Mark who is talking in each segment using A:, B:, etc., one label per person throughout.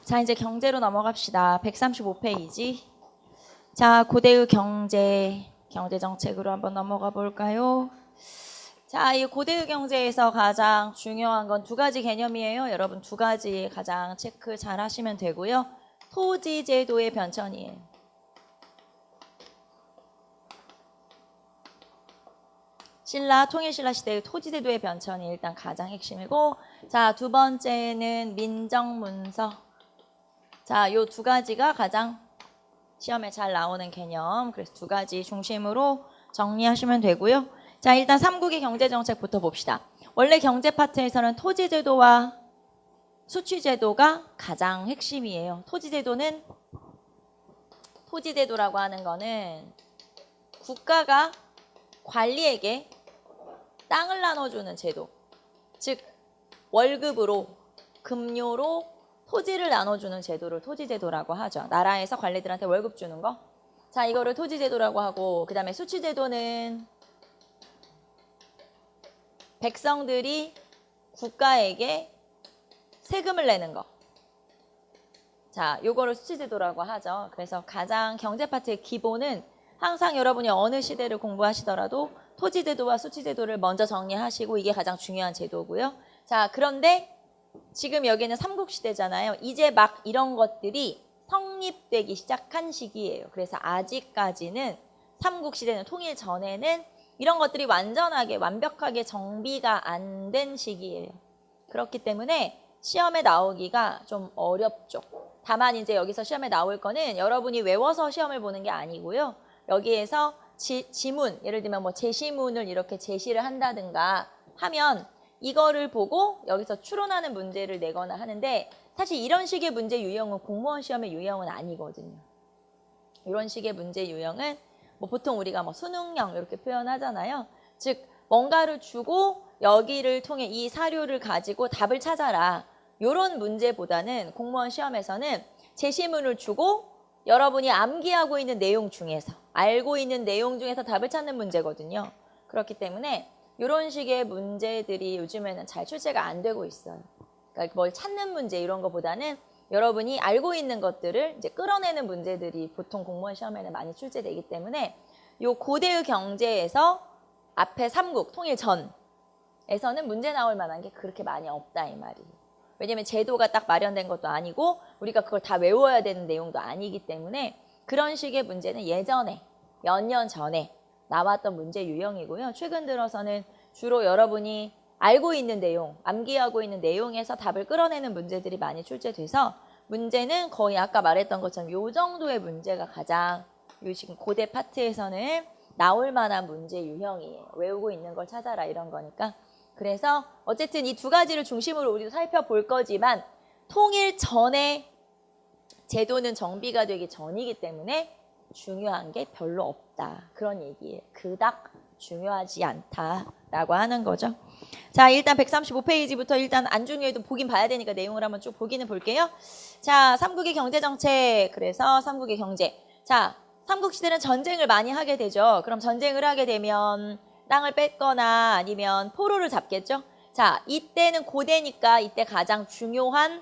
A: 자, 이제 경제로 넘어갑시다. 135페이지. 자, 고대의 경제 정책으로 한번 넘어가 볼까요? 자, 이 고대의 경제에서 가장 중요한 건 두 가지 개념이에요. 여러분 두 가지 가장 체크 잘 하시면 되고요. 토지제도의 변천이에요. 통일신라 시대의 토지제도의 변천이 일단 가장 핵심이고, 자, 두 번째는 민정문서. 자, 요 두 가지가 가장 시험에 잘 나오는 개념. 그래서 두 가지 중심으로 정리하시면 되고요. 자, 일단 삼국의 경제정책부터 봅시다. 원래 경제 파트에서는 토지제도와 수취제도가 가장 핵심이에요. 토지제도라고 하는 거는 국가가 관리에게 땅을 나눠주는 제도. 즉, 월급으로, 급료로 토지를 나눠주는 제도를 토지제도라고 하죠. 나라에서 관리들한테 월급 주는 거. 자, 이거를 토지제도라고 하고, 그 다음에 수취제도는 백성들이 국가에게 세금을 내는 거. 자, 요거를 수취제도라고 하죠. 그래서 가장 경제 파트의 기본은 항상 여러분이 어느 시대를 공부하시더라도 토지제도와 수취제도를 먼저 정리하시고, 이게 가장 중요한 제도고요. 자, 그런데 지금 여기는 삼국시대잖아요. 이제 막 이런 것들이 성립되기 시작한 시기예요. 그래서 아직까지는 삼국시대는 통일 전에는 이런 것들이 완벽하게 정비가 안 된 시기예요. 그렇기 때문에 시험에 나오기가 좀 어렵죠. 다만 이제 여기서 시험에 나올 거는 여러분이 외워서 시험을 보는 게 아니고요. 여기에서 지문, 예를 들면 뭐 제시문을 이렇게 제시를 한다든가 하면 이거를 보고 여기서 추론하는 문제를 내거나 하는데, 사실 이런 식의 문제 유형은 공무원 시험의 유형은 아니거든요. 이런 식의 문제 유형은 뭐 보통 우리가 뭐 수능형 이렇게 표현하잖아요. 즉 뭔가를 주고 여기를 통해 이 사료를 가지고 답을 찾아라. 이런 문제보다는 공무원 시험에서는 제시문을 주고 여러분이 암기하고 있는 내용 중에서, 알고 있는 내용 중에서 답을 찾는 문제거든요. 그렇기 때문에 이런 식의 문제들이 요즘에는 잘 출제가 안 되고 있어요. 그러니까 뭘 찾는 문제 이런 거보다는 여러분이 알고 있는 것들을 이제 끌어내는 문제들이 보통 공무원 시험에는 많이 출제되기 때문에 요 고대의 경제에서 앞에 삼국 통일 전에서는 문제 나올 만한 게 그렇게 많이 없다 이 말이에요. 왜냐면 제도가 딱 마련된 것도 아니고 우리가 그걸 다 외워야 되는 내용도 아니기 때문에 그런 식의 문제는 예전에 몇 년 전에 나왔던 문제 유형이고요. 최근 들어서는 주로 여러분이 알고 있는 내용, 암기하고 있는 내용에서 답을 끌어내는 문제들이 많이 출제돼서 문제는 거의 아까 말했던 것처럼 요 정도의 문제가 가장 요 지금 고대 파트에서는 나올 만한 문제 유형이에요. 외우고 있는 걸 찾아라 이런 거니까. 그래서 어쨌든 이 두 가지를 중심으로 우리도 살펴볼 거지만 통일 전에 제도는 정비가 되기 전이기 때문에 중요한 게 별로 없다. 그런 얘기예요. 그닥 중요하지 않다라고 하는 거죠. 자, 일단 135페이지부터 일단 안 중요해도 보긴 봐야 되니까 내용을 한번 쭉 보기는 볼게요. 자, 삼국의 경제정책. 그래서 삼국의 경제. 자, 삼국시대는 전쟁을 많이 하게 되죠. 그럼 전쟁을 하게 되면 땅을 뺏거나 아니면 포로를 잡겠죠. 자, 이때는 고대니까 이때 가장 중요한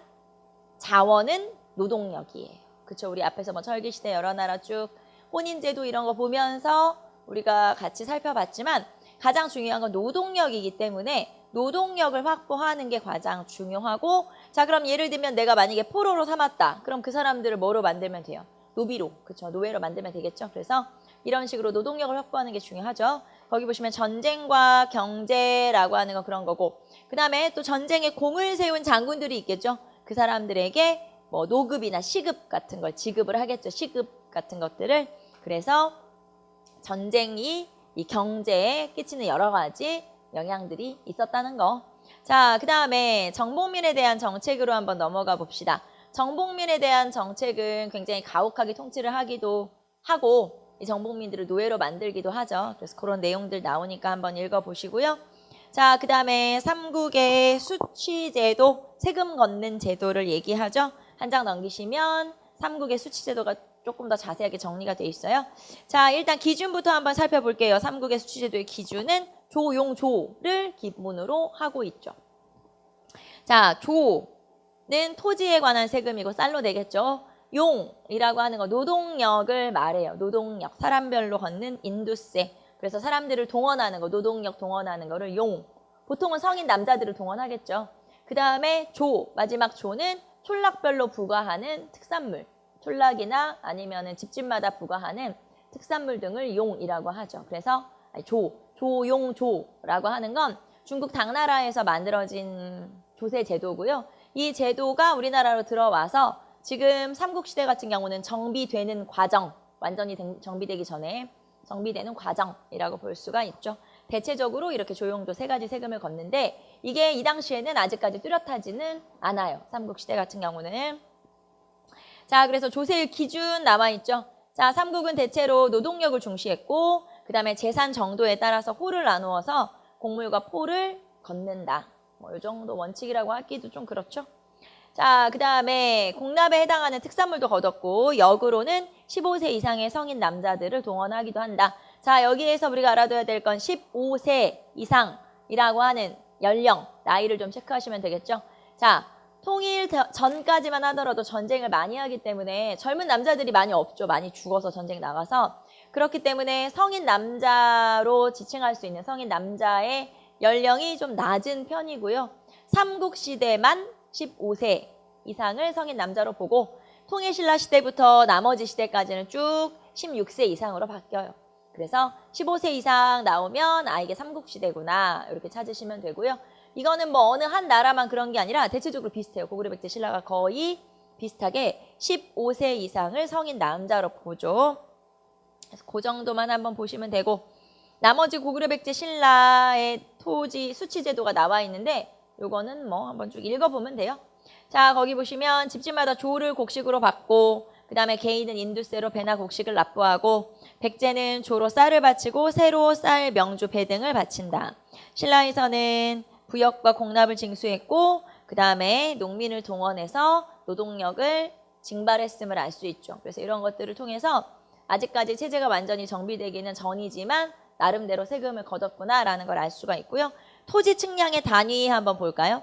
A: 자원은 노동력이에요. 그쵸? 우리 앞에서 뭐 철기시대 여러 나라 쭉 혼인제도 이런 거 보면서 우리가 같이 살펴봤지만 가장 중요한 건 노동력이기 때문에 노동력을 확보하는 게 가장 중요하고, 자, 그럼 예를 들면 내가 만약에 포로로 삼았다. 그럼 그 사람들을 뭐로 만들면 돼요? 노비로, 그쵸? 노예로 만들면 되겠죠? 그래서 이런 식으로 노동력을 확보하는 게 중요하죠. 거기 보시면 전쟁과 경제라고 하는 건 그런 거고, 그 다음에 또 전쟁에 공을 세운 장군들이 있겠죠? 그 사람들에게 뭐 노급이나 시급 같은 걸 지급을 하겠죠. 시급 같은 것들을. 그래서 전쟁이 이 경제에 끼치는 여러 가지 영향들이 있었다는 거. 자, 그 다음에 정복민에 대한 정책으로 한번 넘어가 봅시다. 정복민에 대한 정책은 굉장히 가혹하게 통치를 하기도 하고 이 정복민들을 노예로 만들기도 하죠. 그래서 그런 내용들 나오니까 한번 읽어보시고요. 자, 그 다음에 삼국의 수취제도, 세금 걷는 제도를 얘기하죠. 한 장 넘기시면 삼국의 수취제도가 조금 더 자세하게 정리가 돼 있어요. 자, 일단 기준부터 한번 살펴볼게요. 삼국의 수취제도의 기준은 조용조를 기본으로 하고 있죠. 자, 조는 토지에 관한 세금이고 쌀로 내겠죠. 용이라고 하는 거 노동력을 말해요. 노동력, 사람별로 걷는 인두세. 그래서 사람들을 동원하는 거, 노동력 동원하는 거를 용. 보통은 성인 남자들을 동원하겠죠. 그 다음에 조, 마지막 조는 촌락별로 부과하는 특산물. 촌락이나 아니면은 집집마다 부과하는 특산물 등을 용이라고 하죠. 그래서 조용조라고 하는 건 중국 당나라에서 만들어진 조세 제도고요. 이 제도가 우리나라로 들어와서 지금 삼국시대 같은 경우는 정비되는 과정, 완전히 정비되기 전에 정비되는 과정이라고 볼 수가 있죠. 대체적으로 이렇게 조용조 세 가지 세금을 걷는데 이게 이 당시에는 아직까지 뚜렷하지는 않아요. 삼국시대 같은 경우는. 자, 그래서 조세의 기준 나와 있죠. 자, 삼국은 대체로 노동력을 중시했고 그 다음에 재산 정도에 따라서 호를 나누어서 곡물과 포를 걷는다. 뭐 이 정도 원칙이라고 하기도 좀 그렇죠. 자, 그 다음에 공납에 해당하는 특산물도 거뒀고 역으로는 15세 이상의 성인 남자들을 동원하기도 한다. 자, 여기에서 우리가 알아둬야 될 건 15세 이상이라고 하는 연령, 나이를 좀 체크하시면 되겠죠. 자, 통일 전까지만 하더라도 전쟁을 많이 하기 때문에 젊은 남자들이 많이 없죠. 많이 죽어서 전쟁 나가서. 그렇기 때문에 성인 남자로 지칭할 수 있는 성인 남자의 연령이 좀 낮은 편이고요. 삼국시대만 15세 이상을 성인 남자로 보고 통일신라 시대부터 나머지 시대까지는 쭉 16세 이상으로 바뀌어요. 그래서 15세 이상 나오면 이게 삼국시대구나 이렇게 찾으시면 되고요. 이거는 뭐 어느 한 나라만 그런 게 아니라 대체적으로 비슷해요. 고구려 백제 신라가 거의 비슷하게 15세 이상을 성인 남자로 보죠. 그래서 그 정도만 한번 보시면 되고 나머지 고구려 백제 신라의 토지 수치 제도가 나와 있는데 요거는 뭐 한번 쭉 읽어보면 돼요. 자, 거기 보시면 집집마다 조를 곡식으로 받고 그 다음에 개인은 인두세로 배나 곡식을 납부하고 백제는 조로 쌀을 바치고 새로 쌀, 명주, 배 등을 바친다. 신라에서는 부역과 공납을 징수했고 그 다음에 농민을 동원해서 노동력을 징발했음을 알 수 있죠. 그래서 이런 것들을 통해서 아직까지 체제가 완전히 정비되기는 전이지만 나름대로 세금을 거뒀구나라는 걸 알 수가 있고요. 토지 측량의 단위 한번 볼까요?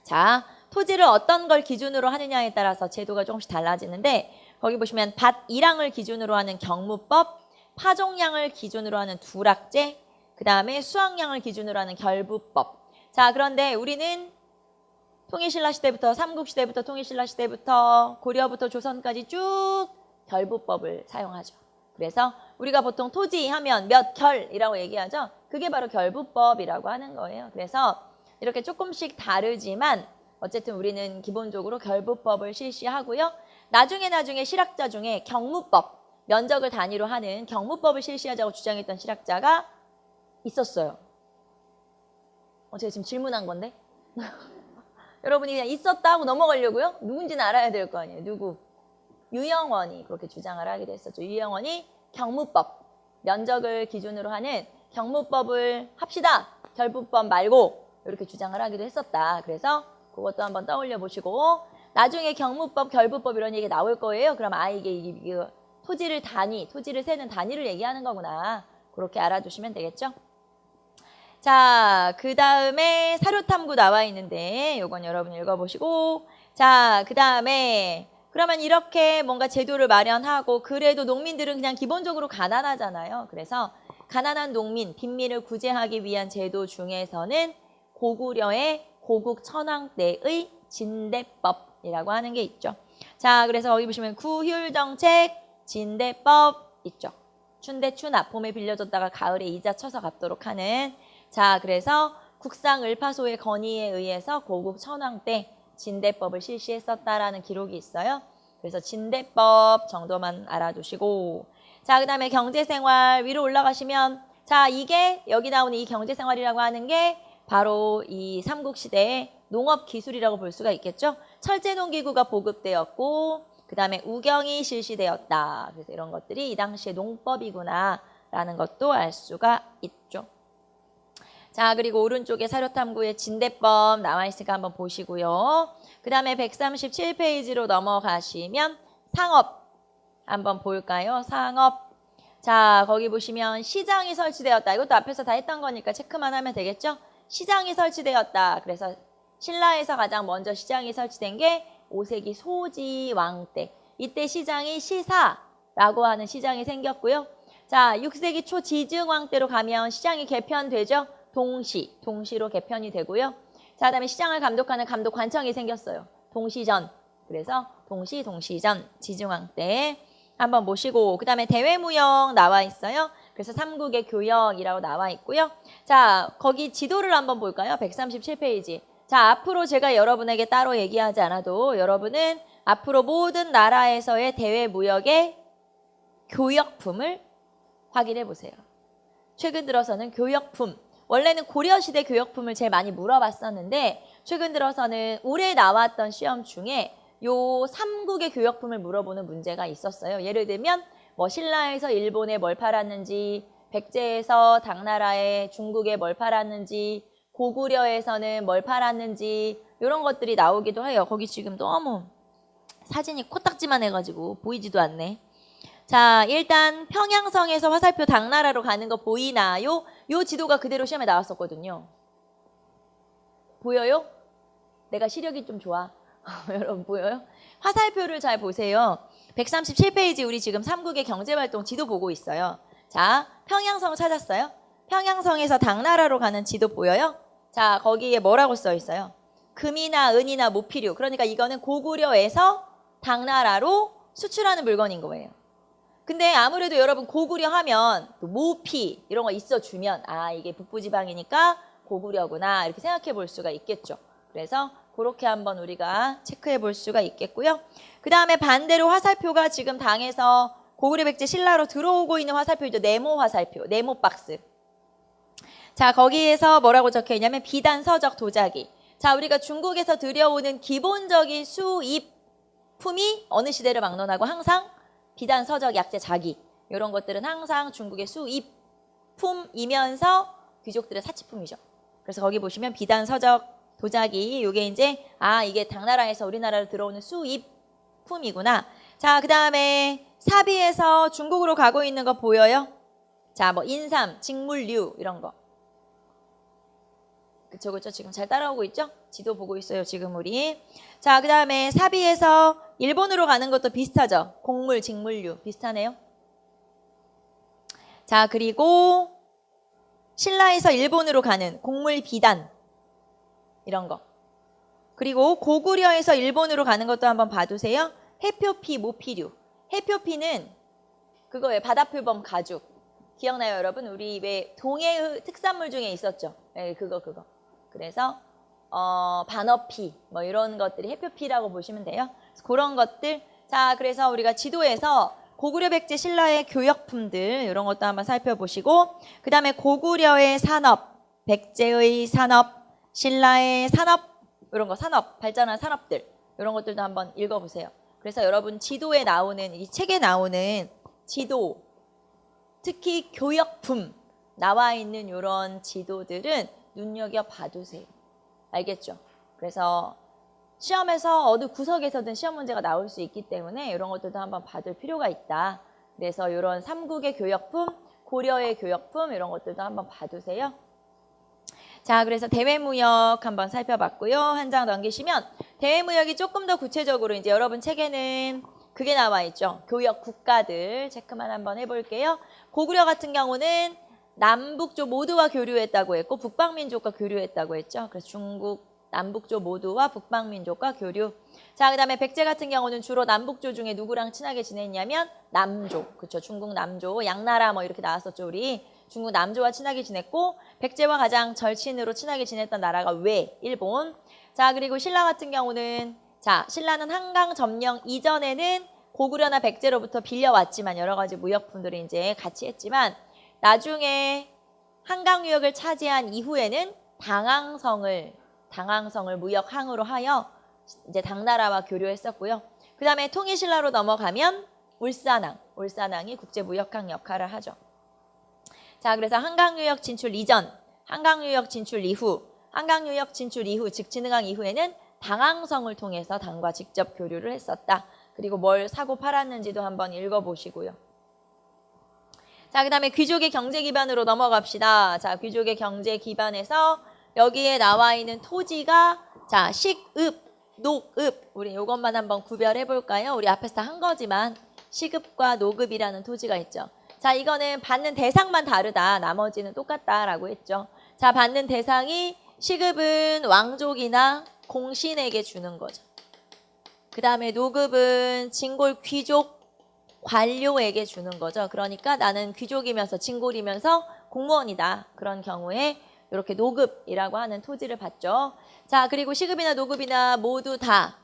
A: 자, 토지를 어떤 걸 기준으로 하느냐에 따라서 제도가 조금씩 달라지는데 거기 보시면 밭 1항을 기준으로 하는 경무법, 파종량을 기준으로 하는 두락제, 그 다음에 수확량을 기준으로 하는 결부법. 자, 그런데 우리는 통일신라 시대부터 삼국시대부터 통일신라 시대부터 고려부터 조선까지 쭉 결부법을 사용하죠. 그래서 우리가 보통 토지 하면 몇 결이라고 얘기하죠. 그게 바로 결부법이라고 하는 거예요. 그래서 이렇게 조금씩 다르지만 어쨌든 우리는 기본적으로 결부법을 실시하고요. 나중에 실학자 중에 경무법, 면적을 단위로 하는 경무법을 실시하자고 주장했던 실학자가 있었어요. 제가 지금 질문한 건데. 여러분이 그냥 있었다 하고 넘어가려고요? 누군지는 알아야 될 거 아니에요. 누구? 유영원이 그렇게 주장을 하기도 했었죠. 유영원이 경무법, 면적을 기준으로 하는 경무법을 합시다. 결부법 말고 이렇게 주장을 하기도 했었다. 그래서 그것도 한번 떠올려 보시고 나중에 경무법, 결부법 이런 얘기 나올 거예요. 그럼 이게 토지를 세는 단위를 얘기하는 거구나. 그렇게 알아두시면 되겠죠. 자, 그 다음에 사료탐구 나와 있는데 요건 여러분 읽어보시고 자, 그 다음에 그러면 이렇게 뭔가 제도를 마련하고 그래도 농민들은 그냥 기본적으로 가난하잖아요. 그래서 가난한 농민, 빈민을 구제하기 위한 제도 중에서는 고구려의 고국 천황 때의 진대법이라고 하는 게 있죠. 자, 그래서 거기 보시면 구휼정책, 진대법 있죠. 춘대 추납, 봄에 빌려줬다가 가을에 이자 쳐서 갚도록 하는. 자, 그래서 국상을파소의 건의에 의해서 고국 천황 때 진대법을 실시했었다라는 기록이 있어요. 그래서 진대법 정도만 알아두시고 자, 그 다음에 경제생활 위로 올라가시면 자, 이게 여기 나오는 이 경제생활이라고 하는 게 바로 이 삼국시대의 농업기술이라고 볼 수가 있겠죠. 철제농기구가 보급되었고 그 다음에 우경이 실시되었다. 그래서 이런 것들이 이 당시의 농법이구나 라는 것도 알 수가 있죠. 자, 그리고 오른쪽에 사료탐구의 진대법 나와 있으니까 한번 보시고요. 그 다음에 137페이지로 넘어가시면 상업 한번 볼까요? 상업. 자, 거기 보시면 시장이 설치되었다. 이것도 앞에서 다 했던 거니까 체크만 하면 되겠죠? 시장이 설치되었다. 그래서 신라에서 가장 먼저 시장이 설치된 게 5세기 소지왕 때. 이때 시장이 시사라고 하는 시장이 생겼고요. 자, 6세기 초 지증왕 때로 가면 시장이 개편되죠. 동시로 개편이 되고요. 자, 그다음에 시장을 감독하는 감독관청이 생겼어요. 동시전. 그래서 동시전 지증왕 때 한번 모시고, 그다음에 대외무역 나와 있어요. 그래서 삼국의 교역이라고 나와 있고요. 자, 거기 지도를 한번 볼까요? 137페이지. 자, 앞으로 제가 여러분에게 따로 얘기하지 않아도 여러분은 앞으로 모든 나라에서의 대외무역의 교역품을 확인해 보세요. 최근 들어서는 교역품, 원래는 고려시대 교역품을 제일 많이 물어봤었는데 최근 들어서는 올해 나왔던 시험 중에 요 삼국의 교역품을 물어보는 문제가 있었어요. 예를 들면 뭐 신라에서 일본에 뭘 팔았는지, 백제에서 당나라에 중국에 뭘 팔았는지, 고구려에서는 뭘 팔았는지 이런 것들이 나오기도 해요. 거기 지금 너무 사진이 코딱지만 해가지고 보이지도 않네. 자, 일단 평양성에서 화살표 당나라로 가는 거 보이나요? 요 지도가 그대로 시험에 나왔었거든요. 보여요? 내가 시력이 좀 좋아. 여러분 보여요? 화살표를 잘 보세요. 137페이지 우리 지금 삼국의 경제활동 지도 보고 있어요. 자, 평양성 찾았어요? 평양성에서 당나라로 가는 지도 보여요? 자, 거기에 뭐라고 써 있어요? 금이나 은이나 모피류. 그러니까 이거는 고구려에서 당나라로 수출하는 물건인 거예요. 근데 아무래도 여러분 고구려 하면 또 모피 이런 거 있어주면 아, 이게 북부지방이니까 고구려구나 이렇게 생각해 볼 수가 있겠죠. 그래서 그렇게 한번 우리가 체크해 볼 수가 있겠고요. 그 다음에 반대로 화살표가 지금 당에서 고구려 백제 신라로 들어오고 있는 화살표죠. 네모 화살표, 네모 박스. 자, 거기에서 뭐라고 적혀 있냐면 비단 서적 도자기. 자, 우리가 중국에서 들여오는 기본적인 수입품이 어느 시대를 막론하고 항상 비단 서적 약재 자기 이런 것들은 항상 중국의 수입품이면서 귀족들의 사치품이죠. 그래서 거기 보시면 비단 서적 도자기 요게 이제 아, 이게 당나라에서 우리나라로 들어오는 수입품이구나. 자, 그다음에 사비에서 중국으로 가고 있는 거 보여요? 자, 뭐 인삼, 직물류 이런 거. 그쵸. 지금 잘 따라오고 있죠? 지도 보고 있어요, 지금 우리. 자, 그 다음에 사비에서 일본으로 가는 것도 비슷하죠? 곡물, 직물류 비슷하네요. 자, 그리고 신라에서 일본으로 가는 곡물 비단 이런 거. 그리고 고구려에서 일본으로 가는 것도 한번 봐두세요. 해표피, 모피류. 해표피는 그거예요. 바다표범 가죽. 기억나요, 여러분? 우리 왜 동해 특산물 중에 있었죠? 네, 그거. 그래서 반어피 뭐 이런 것들이 해표피라고 보시면 돼요. 그런 것들. 자, 그래서 우리가 지도에서 고구려 백제 신라의 교역품들 이런 것도 한번 살펴보시고, 그 다음에 고구려의 산업, 백제의 산업, 신라의 산업 이런 거, 산업 발전한 산업들 이런 것들도 한번 읽어보세요. 그래서 여러분 지도에 나오는 이 책에 나오는 지도, 특히 교역품 나와 있는 이런 지도들은 눈여겨봐두세요. 알겠죠? 그래서 시험에서 어느 구석에서든 시험 문제가 나올 수 있기 때문에 이런 것들도 한번 봐둘 필요가 있다. 그래서 이런 삼국의 교역품, 고려의 교역품 이런 것들도 한번 봐두세요. 자, 그래서 대외무역 한번 살펴봤고요. 한 장 넘기시면 대외무역이 조금 더 구체적으로 이제 여러분 책에는 그게 나와 있죠. 교역 국가들 체크만 한번 해볼게요. 고구려 같은 경우는 남북조 모두와 교류했다고 했고 북방민족과 교류했다고 했죠. 그래서 중국 남북조 모두와 북방민족과 교류. 자, 그 다음에 백제 같은 경우는 주로 남북조 중에 누구랑 친하게 지냈냐면 남조. 그렇죠. 중국 남조, 양나라 뭐 이렇게 나왔었죠. 우리 중국 남조와 친하게 지냈고, 백제와 가장 절친으로 친하게 지냈던 나라가 왜? 일본. 자, 그리고 신라 같은 경우는 자, 신라는 한강 점령 이전에는 고구려나 백제로부터 빌려왔지만 여러 가지 무역품들을 이제 같이 했지만 나중에 한강유역을 차지한 이후에는 당항성을 무역항으로 하여 이제 당나라와 교류했었고요. 그 다음에 통일신라로 넘어가면 울산항이 국제무역항 역할을 하죠. 자, 그래서 한강유역 진출 이전, 한강유역 진출 이후, 즉 진흥항 이후에는 당항성을 통해서 당과 직접 교류를 했었다. 그리고 뭘 사고 팔았는지도 한번 읽어보시고요. 자, 그 다음에 귀족의 경제 기반으로 넘어갑시다. 자, 귀족의 경제 기반에서 여기에 나와 있는 토지가 자, 식읍, 녹읍. 우리 이것만 한번 구별해 볼까요? 우리 앞에서 다 한 거지만 식읍과 녹읍이라는 토지가 있죠. 자, 이거는 받는 대상만 다르다. 나머지는 똑같다라고 했죠. 자, 받는 대상이 식읍은 왕족이나 공신에게 주는 거죠. 그 다음에 녹읍은 진골 귀족 관료에게 주는 거죠. 그러니까 나는 귀족이면서 진골이면서 공무원이다. 그런 경우에 이렇게 녹읍이라고 하는 토지를 받죠. 자, 그리고 시급이나 노급이나 모두 다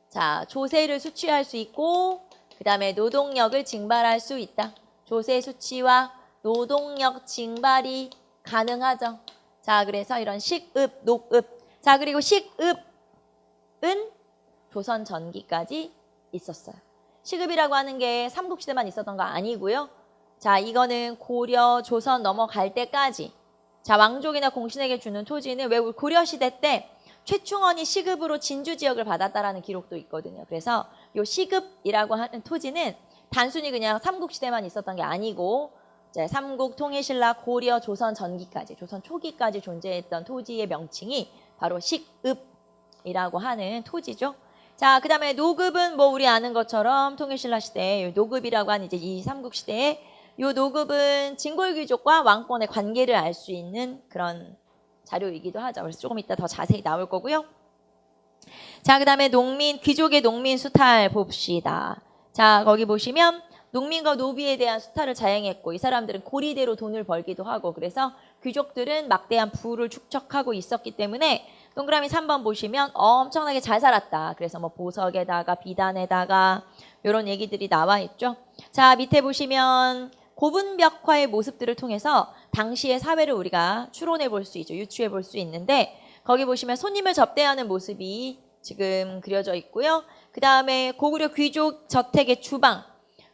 A: 자, 조세를 수취할 수 있고 그 다음에 노동력을 징발할 수 있다. 조세 수취와 노동력 징발이 가능하죠. 자, 그래서 이런 식읍, 녹읍. 자, 그리고 식읍은 조선 전기까지 있었어요. 시급이라고 하는 게 삼국시대만 있었던 거 아니고요. 자, 이거는 고려, 조선 넘어갈 때까지 자, 왕족이나 공신에게 주는 토지는 왜 고려시대 때 최충원이 시급으로 진주 지역을 받았다라는 기록도 있거든요. 그래서 이 시급이라고 하는 토지는 단순히 그냥 삼국시대만 있었던 게 아니고 이제 삼국, 통일신라, 고려, 조선 전기까지, 조선 초기까지 존재했던 토지의 명칭이 바로 식읍이라고 하는 토지죠. 자, 그 다음에 노급은 뭐 우리 아는 것처럼 통일신라 시대에 노급이라고 하는 이제 이 삼국시대에 이 노급은 진골귀족과 왕권의 관계를 알 수 있는 그런 자료이기도 하죠. 그래서 조금 이따 더 자세히 나올 거고요. 자, 그 다음에 농민, 귀족의 농민 수탈 봅시다. 자, 거기 보시면 농민과 노비에 대한 수탈을 자행했고 이 사람들은 고리대로 돈을 벌기도 하고 그래서 귀족들은 막대한 부를 축적하고 있었기 때문에 동그라미 3번 보시면 엄청나게 잘 살았다. 그래서 뭐 보석에다가 비단에다가 이런 얘기들이 나와 있죠. 자, 밑에 보시면 고분벽화의 모습들을 통해서 당시의 사회를 우리가 추론해 볼 수 있죠. 유추해 볼 수 있는데 거기 보시면 손님을 접대하는 모습이 지금 그려져 있고요. 그 다음에 고구려 귀족 저택의 주방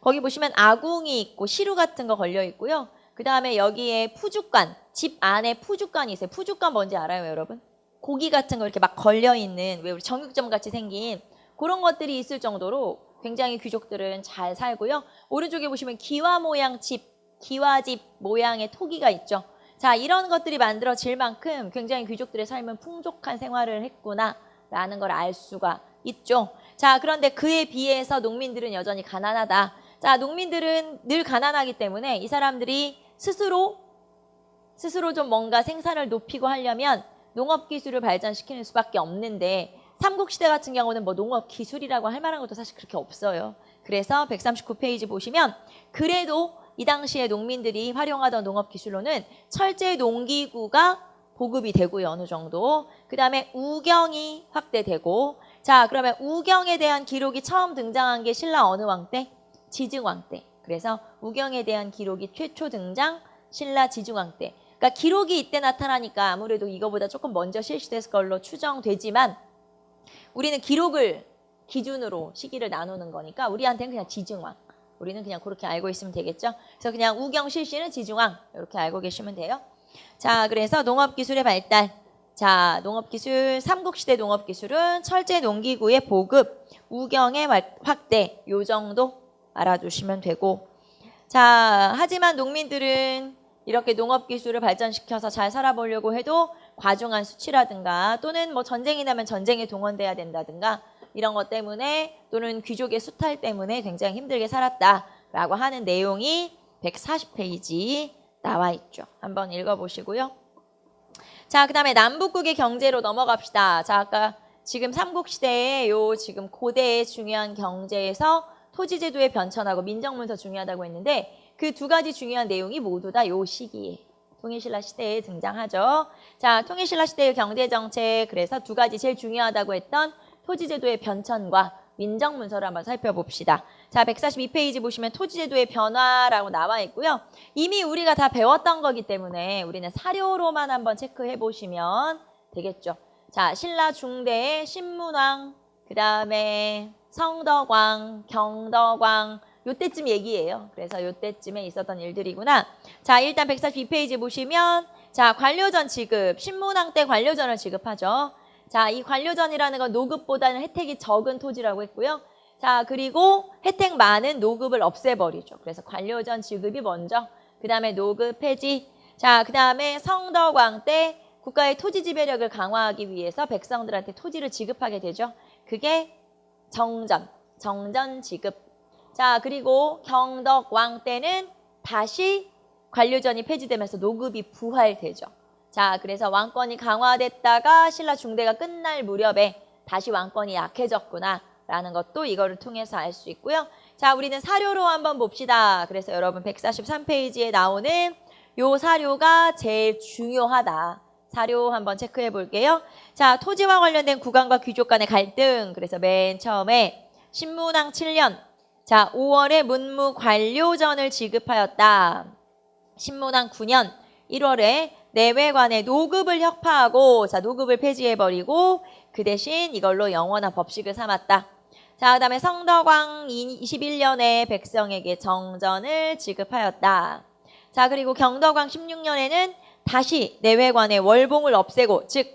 A: 거기 보시면 아궁이 있고 시루 같은 거 걸려 있고요. 그 다음에 여기에 푸죽간 집 안에 푸죽간이 있어요. 푸죽간 뭔지 알아요, 여러분? 고기 같은 거 이렇게 막 걸려 있는 왜 우리 정육점 같이 생긴 그런 것들이 있을 정도로 굉장히 귀족들은 잘 살고요. 오른쪽에 보시면 기와 모양 집, 기와집 모양의 토기가 있죠. 자, 이런 것들이 만들어질 만큼 굉장히 귀족들의 삶은 풍족한 생활을 했구나라는 걸 알 수가 있죠. 자, 그런데 그에 비해서 농민들은 여전히 가난하다. 자, 농민들은 늘 가난하기 때문에 이 사람들이 스스로 좀 뭔가 생산을 높이고 하려면 농업기술을 발전시키는 수밖에 없는데 삼국시대 같은 경우는 뭐 농업기술이라고 할 만한 것도 사실 그렇게 없어요. 그래서 139페이지 보시면 그래도 이 당시에 농민들이 활용하던 농업기술로는 철제 농기구가 보급이 되고요. 어느 정도. 그 다음에 우경이 확대되고 자, 그러면 우경에 대한 기록이 처음 등장한 게 신라 어느 왕 때? 지증왕 때. 그래서 우경에 대한 기록이 최초 등장 신라 지증왕 때. 그러니까 기록이 이때 나타나니까 아무래도 이거보다 조금 먼저 실시됐을 걸로 추정되지만 우리는 기록을 기준으로 시기를 나누는 거니까 우리한테는 그냥 지증왕. 우리는 그냥 그렇게 알고 있으면 되겠죠. 그래서 그냥 우경 실시는 지증왕 이렇게 알고 계시면 돼요. 자, 그래서 농업기술의 발달. 자, 농업기술, 삼국시대 농업기술은 철제 농기구의 보급, 우경의 확대 요 정도 알아두시면 되고 자, 하지만 농민들은 이렇게 농업기술을 발전시켜서 잘 살아보려고 해도 과중한 수치라든가 또는 뭐 전쟁이 나면 전쟁에 동원돼야 된다든가 이런 것 때문에 또는 귀족의 수탈 때문에 굉장히 힘들게 살았다라고 하는 내용이 140페이지 나와 있죠. 한번 읽어보시고요. 자, 그 다음에 남북국의 경제로 넘어갑시다. 자, 아까 지금 삼국시대의 요 지금 고대의 중요한 경제에서 토지제도의 변천하고 민정문서 중요하다고 했는데 그 두 가지 중요한 내용이 모두 다 요 시기에 통일신라 시대에 등장하죠. 자, 통일신라 시대의 경제정책 그래서 두 가지 제일 중요하다고 했던 토지제도의 변천과 민정문서를 한번 살펴봅시다. 자, 142페이지 보시면 토지제도의 변화라고 나와 있고요. 이미 우리가 다 배웠던 거기 때문에 우리는 사료로만 한번 체크해 보시면 되겠죠. 자, 신라 중대의 신문왕, 그 다음에 성덕왕, 경덕왕 요때쯤 얘기예요. 그래서 요때쯤에 있었던 일들이구나. 자, 일단 142페이지 보시면 자, 관료전 지급, 신문왕 때 관료전을 지급하죠. 자, 이 관료전이라는 건 노급보다는 혜택이 적은 토지라고 했고요. 자, 그리고 혜택 많은 노급을 없애버리죠. 그래서 관료전 지급이 먼저, 그 다음에 노급 폐지. 자, 그 다음에 성덕왕 때 국가의 토지 지배력을 강화하기 위해서 백성들한테 토지를 지급하게 되죠. 그게 정전 지급. 자, 그리고 경덕왕 때는 다시 관료전이 폐지되면서 노급이 부활되죠. 자, 그래서 왕권이 강화됐다가 신라 중대가 끝날 무렵에 다시 왕권이 약해졌구나 라는 것도 이거를 통해서 알 수 있고요. 자, 우리는 사료로 한번 봅시다. 그래서 여러분 143페이지에 나오는 요 사료가 제일 중요하다. 사료 한번 체크해 볼게요. 자, 토지와 관련된 국왕과 귀족 간의 갈등. 그래서 맨 처음에 신문왕 7년. 자, 5월에 문무 관료전을 지급하였다. 신문왕 9년 1월에 내외관의 노급을 혁파하고, 자, 노급을 폐지해버리고 그 대신 이걸로 영원한 법식을 삼았다. 자, 그 다음에 성덕왕 21년에 백성에게 정전을 지급하였다. 자, 그리고 경덕왕 16년에는 다시 내외관의 월봉을 없애고, 즉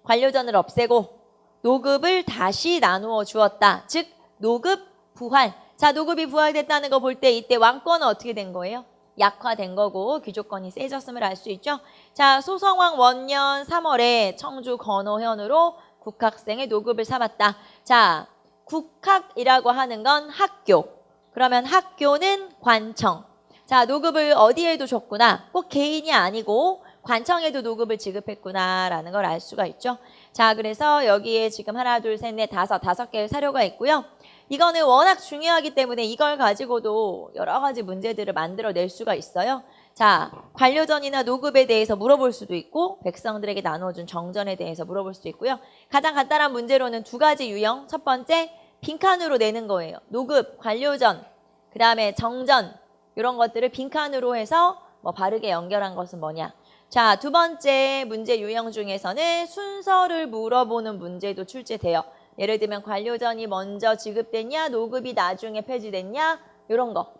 A: 관료전을 없애고 노급을 다시 나누어 주었다. 즉 노급 부활. 자, 노급이 부활됐다는 거 볼 때 이때 왕권은 어떻게 된 거예요? 약화된 거고 귀족권이 세졌음을 알 수 있죠. 자, 소성왕 원년 3월에 청주 건호현으로 국학생의 노급을 삼았다. 자, 국학이라고 하는 건 학교. 그러면 학교는 관청. 자, 노급을 어디에도 줬구나. 꼭 개인이 아니고 관청에도 노급을 지급했구나라는 걸 알 수가 있죠. 자, 그래서 여기에 지금 하나, 둘, 셋, 넷, 다섯 개의 사료가 있고요. 이거는 워낙 중요하기 때문에 이걸 가지고도 여러 가지 문제들을 만들어낼 수가 있어요. 자, 관료전이나 노급에 대해서 물어볼 수도 있고 백성들에게 나눠준 정전에 대해서 물어볼 수도 있고요. 가장 간단한 문제로는 두 가지 유형. 첫 번째, 빈칸으로 내는 거예요. 노급, 관료전, 그 다음에 정전 이런 것들을 빈칸으로 해서 뭐 바르게 연결한 것은 뭐냐. 자, 두 번째 문제 유형 중에서는 순서를 물어보는 문제도 출제돼요. 예를 들면 관료전이 먼저 지급됐냐, 노급이 나중에 폐지됐냐, 이런 거.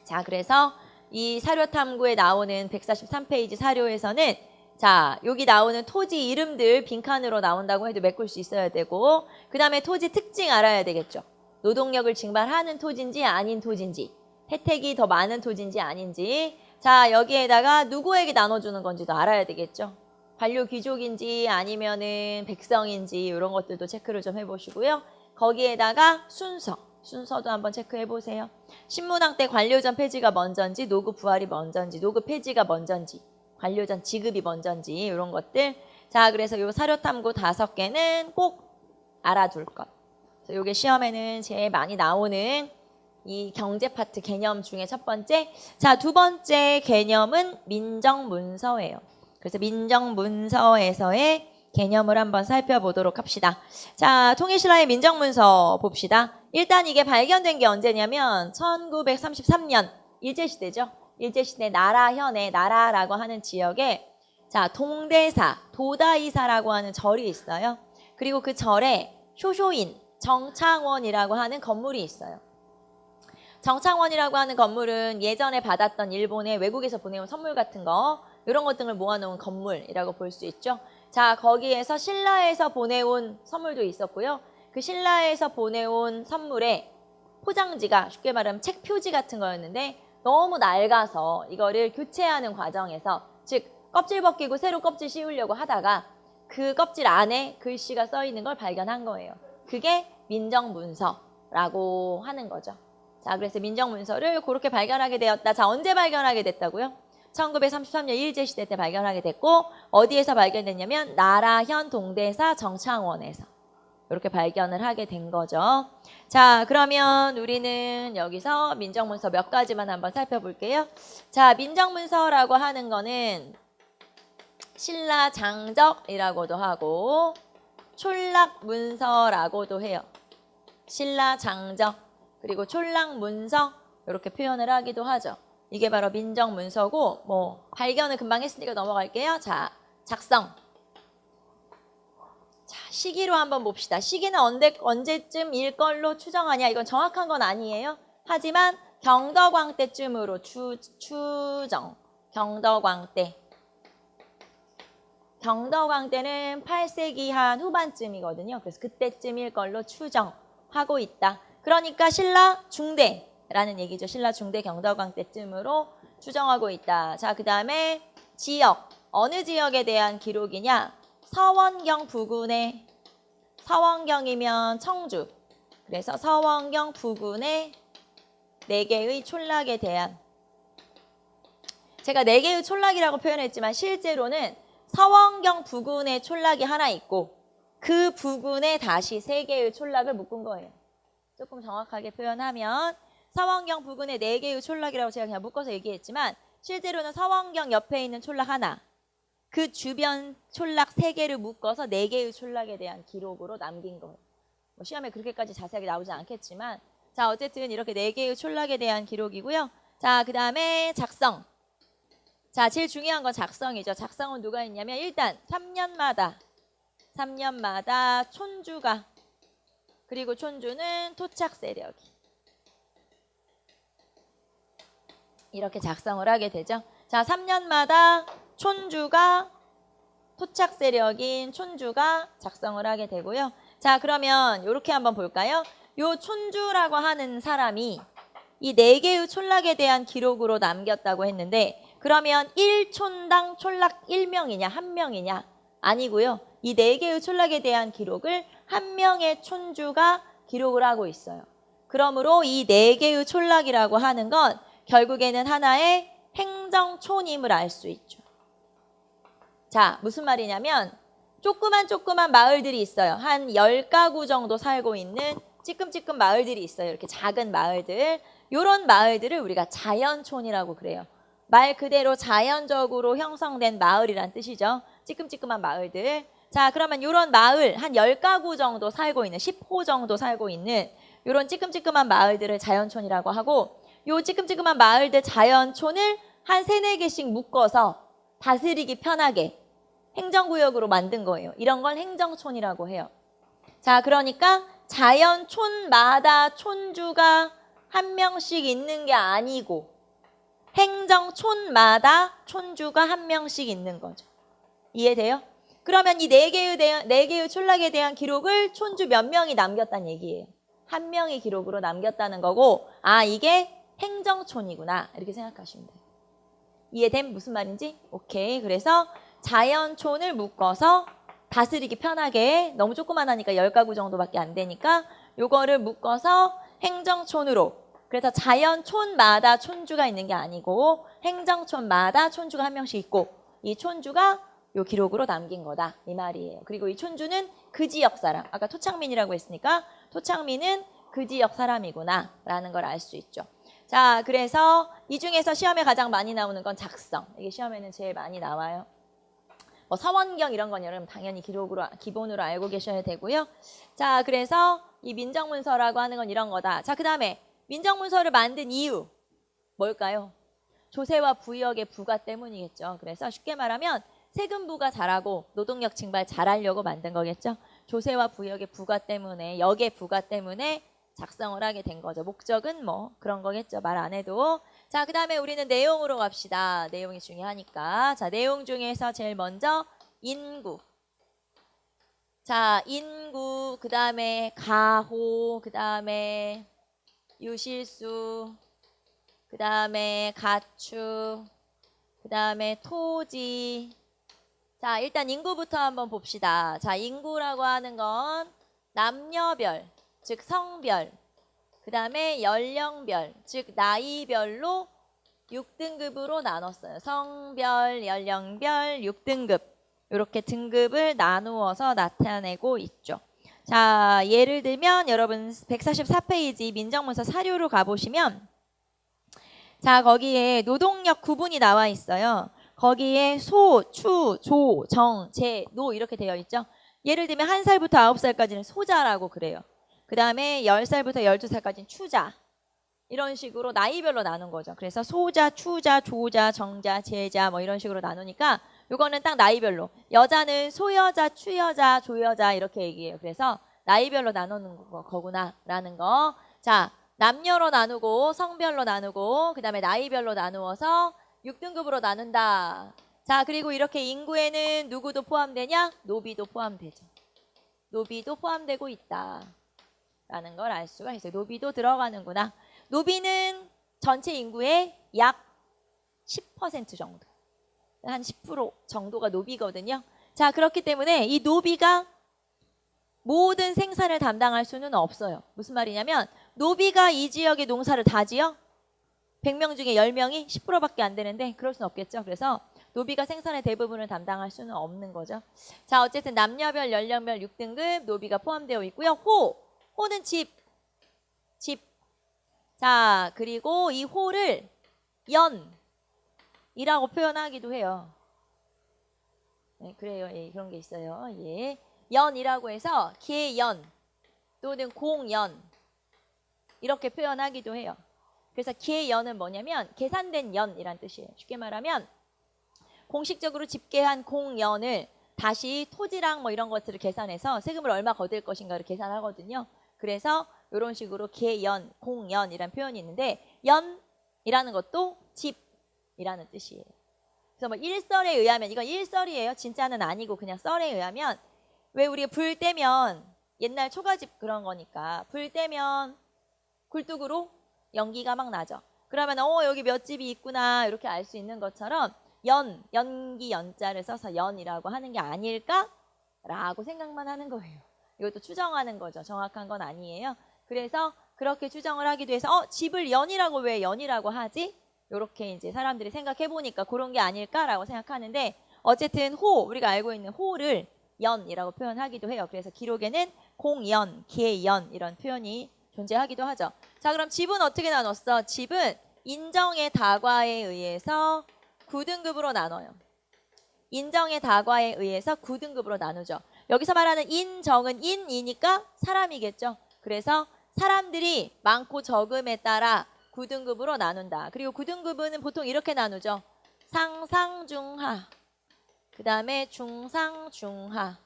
A: 자, 그래서 이 사료 탐구에 나오는 143페이지 사료에서는 자, 여기 나오는 토지 이름들 빈칸으로 나온다고 해도 메꿀 수 있어야 되고, 그 다음에 토지 특징 알아야 되겠죠. 노동력을 증발하는 토지인지 아닌 토지인지, 혜택이 더 많은 토지인지 아닌지. 자, 여기에다가 누구에게 나눠주는 건지도 알아야 되겠죠. 관료 귀족인지 아니면은 백성인지 이런 것들도 체크를 좀 해보시고요. 거기에다가 순서도 한번 체크해 보세요. 신문왕 때 관료전 폐지가 먼저인지 노급 부활이 먼저인지 노급 폐지가 먼저인지 관료전 지급이 먼저인지 이런 것들. 자, 그래서 요 사료 탐구 5개는 꼭 알아둘 것. 요게 시험에는 제일 많이 나오는 이 경제 파트 개념 중에 첫 번째. 자, 두 번째 개념은 민정문서예요. 그래서 민정문서에서의 개념을 한번 살펴보도록 합시다. 자, 통일신라의 민정문서 봅시다. 일단 이게 발견된 게 언제냐면 1933년 일제시대죠. 일제시대 나라현의 나라라고 하는 지역에 자, 동대사, 도다이사라고 하는 절이 있어요. 그리고 그 절에 쇼쇼인, 정창원이라고 하는 건물이 있어요. 정창원이라고 하는 건물은 예전에 받았던 일본의 외국에서 보내온 선물 같은 거 이런 것 등을 모아놓은 건물이라고 볼 수 있죠. 자, 거기에서 신라에서 보내온 선물도 있었고요. 그 신라에서 보내온 선물의 포장지가 쉽게 말하면 책 표지 같은 거였는데 너무 낡아서 이거를 교체하는 과정에서 즉 껍질 벗기고 새로 껍질 씌우려고 하다가 그 껍질 안에 글씨가 써 있는 걸 발견한 거예요. 그게 민정문서라고 하는 거죠. 자, 그래서 민정문서를 그렇게 발견하게 되었다. 자, 언제 발견하게 됐다고요? 1933년 일제시대 때 발견하게 됐고 어디에서 발견됐냐면 나라현 동대사 정창원에서 이렇게 발견을 하게 된 거죠. 자, 그러면 우리는 여기서 민정문서 몇 가지만 한번 살펴볼게요. 자, 민정문서라고 하는 거는 신라장적이라고도 하고 촌락문서라고도 해요. 신라장적 그리고 촌락문서 이렇게 표현을 하기도 하죠. 이게 바로 민정문서고 뭐 발견을 금방 했으니까 넘어갈게요. 자, 작성. 자, 시기로 한번 봅시다. 시기는 언제쯤일 걸로 추정하냐? 이건 정확한 건 아니에요. 하지만 경덕왕 때쯤으로 추정. 경덕왕 때. 경덕왕 때는 8세기 한 후반쯤이거든요. 그래서 그때쯤일 걸로 추정하고 있다. 그러니까 신라 중대라는 얘기죠. 신라 중대 경덕왕 때쯤으로 추정하고 있다. 자, 그 다음에 지역. 어느 지역에 대한 기록이냐? 서원경 부근의, 서원경이면 청주. 그래서 서원경 부근의 4개의 촌락에 대한, 제가 4개의 촌락이라고 표현했지만 실제로는 서원경 부근의 촌락이 하나 있고 그 부근에 다시 3개의 촌락을 묶은 거예요. 조금 정확하게 표현하면 서원경 부근의 4개의 촌락이라고 제가 그냥 묶어서 얘기했지만 실제로는 서원경 옆에 있는 촌락 하나, 그 주변 촌락 3개를 묶어서 4개의 촌락에 대한 기록으로 남긴 거예요. 뭐 시험에 그렇게까지 자세하게 나오지 않겠지만, 자, 어쨌든 이렇게 4개의 촌락에 대한 기록이고요. 자, 그 다음에 작성. 자, 제일 중요한 건 작성이죠. 작성은 누가 있냐면 일단 3년마다 촌주가, 그리고 촌주는 토착 세력이 이렇게 작성을 하게 되죠. 자, 3년마다 촌주가, 토착 세력인 촌주가 작성을 하게 되고요. 자, 그러면 이렇게 한번 볼까요? 요 촌주라고 하는 사람이 이 4개의 촌락에 대한 기록으로 남겼다고 했는데, 그러면 1촌당 촌락 1명이냐 1명이냐? 아니고요. 이 4개의 촌락에 대한 기록을 1명의 촌주가 기록을 하고 있어요. 그러므로 이 4개의 촌락이라고 하는 건 결국에는 하나의 행정촌임을 알 수 있죠. 자, 무슨 말이냐면 조그만 마을들이 있어요. 한 10가구 정도 살고 있는 찌끔찌끔 마을들이 있어요. 이렇게 작은 마을들. 이런 마을들을 우리가 자연촌이라고 그래요. 말 그대로 자연적으로 형성된 마을이란 뜻이죠. 찌끔찌끔한 마을들. 자, 그러면 이런 마을 한 10가구 정도 살고 있는, 10호 정도 살고 있는 이런 찌끔찌끔한 마을들을 자연촌이라고 하고, 요 찌끔찌끔한 마을들 자연촌을 한 3-4개씩 묶어서 다스리기 편하게 행정구역으로 만든 거예요. 이런 걸 행정촌이라고 해요. 자, 그러니까 자연촌마다 촌주가 1명씩 있는 게 아니고 행정촌마다 촌주가 1명씩 있는 거죠. 이해돼요? 그러면 이 4개의 촌락에 대한 기록을 촌주 몇 명이 남겼다는 얘기예요. 1명이 기록으로 남겼다는 거고, 아, 이게 행정촌이구나, 이렇게 생각하시면 돼요. 이해됨? 무슨 말인지? 오케이. 그래서 자연촌을 묶어서 다스리기 편하게, 너무 조그만하니까 10가구 정도밖에 안 되니까 요거를 묶어서 행정촌으로, 그래서 자연촌마다 촌주가 있는 게 아니고 행정촌마다 촌주가 1명씩 있고 이 촌주가 요 기록으로 남긴 거다, 이 말이에요. 그리고 이 촌주는 그 지역 사람, 아까 토착민이라고 했으니까 토착민은 그 지역 사람이구나 라는 걸 알 수 있죠. 자, 그래서 이 중에서 시험에 가장 많이 나오는 건 작성. 이게 시험에는 제일 많이 나와요. 뭐 서원경 이런 건 여러분 당연히 기본으로 알고 계셔야 되고요. 자, 그래서 이 민정문서라고 하는 건 이런 거다. 자, 그 다음에 민정문서를 만든 이유 뭘까요? 조세와 부역의 부과 때문이겠죠. 그래서 쉽게 말하면 세금부가 잘하고 노동력 증발 잘하려고 만든 거겠죠. 조세와 부역의 부과 때문에, 역의 부과 때문에 작성을 하게 된 거죠. 목적은 뭐 그런 거겠죠. 말 안 해도. 자, 그 다음에 우리는 내용으로 갑시다. 내용이 중요하니까. 자, 내용 중에서 제일 먼저 인구. 자, 인구, 그 다음에 가호, 그 다음에 유실수, 그 다음에 가축, 그 다음에 토지. 자, 일단 인구부터 한번 봅시다. 자, 인구라고 하는 건 남녀별, 즉 성별, 그 다음에 연령별, 즉 나이별로 6등급으로 나눴어요. 성별, 연령별, 6등급. 이렇게 등급을 나누어서 나타내고 있죠. 자, 예를 들면 여러분 144페이지 민정문서 사료로 가보시면, 자, 거기에 노동력 구분이 나와 있어요. 거기에 소, 추, 조, 정, 제, 노 이렇게 되어 있죠. 예를 들면 1살부터 9살까지는 소자라고 그래요. 그 다음에 10살부터 12살까지는 추자. 이런 식으로 나이별로 나눈 거죠. 그래서 소자, 추자, 조자, 정자, 제자 뭐 이런 식으로 나누니까 요거는 딱 나이별로. 여자는 소여자, 추여자, 조여자 이렇게 얘기해요. 그래서 나이별로 나누는 거구나 라는 거. 자, 남녀로 나누고 성별로 나누고 그 다음에 나이별로 나누어서 6등급으로 나눈다. 자, 그리고 이렇게 인구에는 누구도 포함되냐? 노비도 포함되죠. 노비도 포함되고 있다 라는 걸 알 수가 있어요. 노비도 들어가는구나. 노비는 전체 인구의 약 10% 정도 한 10% 정도가 노비거든요. 자, 그렇기 때문에 이 노비가 모든 생산을 담당할 수는 없어요. 무슨 말이냐면 노비가 이 지역의 농사를 다 지어? 100명 중에 10명이 10%밖에 안 되는데 그럴 수는 없겠죠. 그래서 노비가 생산의 대부분을 담당할 수는 없는 거죠. 자, 어쨌든 남녀별, 연령별 6등급 노비가 포함되어 있고요. 호는 집. 자, 그리고 이 호를 연이라고 표현하기도 해요. 네, 그래요. 예, 그런 게 있어요. 예. 연이라고 해서 계연 또는 공연 이렇게 표현하기도 해요. 그래서 계연은 뭐냐면 계산된 연이란 뜻이에요. 쉽게 말하면 공식적으로 집계한 공연을 다시 토지랑 뭐 이런 것들을 계산해서 세금을 얼마 거둘 것인가를 계산하거든요. 그래서 이런 식으로 계연, 공연이란 표현이 있는데 연이라는 것도 집이라는 뜻이에요. 그래서 뭐 일설에 의하면 이건 일설이에요. 진짜는 아니고 그냥 썰에 의하면 왜 우리가 불 때면 옛날 초가집 그런 거니까 불 때면 굴뚝으로 연기가 막 나죠. 그러면 여기 몇 집이 있구나 이렇게 알 수 있는 것처럼 연기 연자를 써서 연이라고 하는 게 아닐까라고 생각만 하는 거예요. 이것도 추정하는 거죠. 정확한 건 아니에요. 그래서 그렇게 추정을 하기도 해서 집을 연이라고 왜 연이라고 하지? 이렇게 이제 사람들이 생각해 보니까 그런 게 아닐까라고 생각하는데 어쨌든 우리가 알고 있는 호를 연이라고 표현하기도 해요. 그래서 기록에는 공연, 계연 이런 표현이 존재하기도 하죠. 자, 그럼 집은 어떻게 나눴어? 집은 인정의 다과에 의해서 9등급으로 나눠요. 인정의 다과에 의해서 9등급으로 나누죠. 여기서 말하는 인정은 인이니까 사람이겠죠. 그래서 사람들이 많고 적음에 따라 9등급으로 나눈다. 그리고 9등급은 보통 이렇게 나누죠. 상상중하, 그 다음에 중상중하,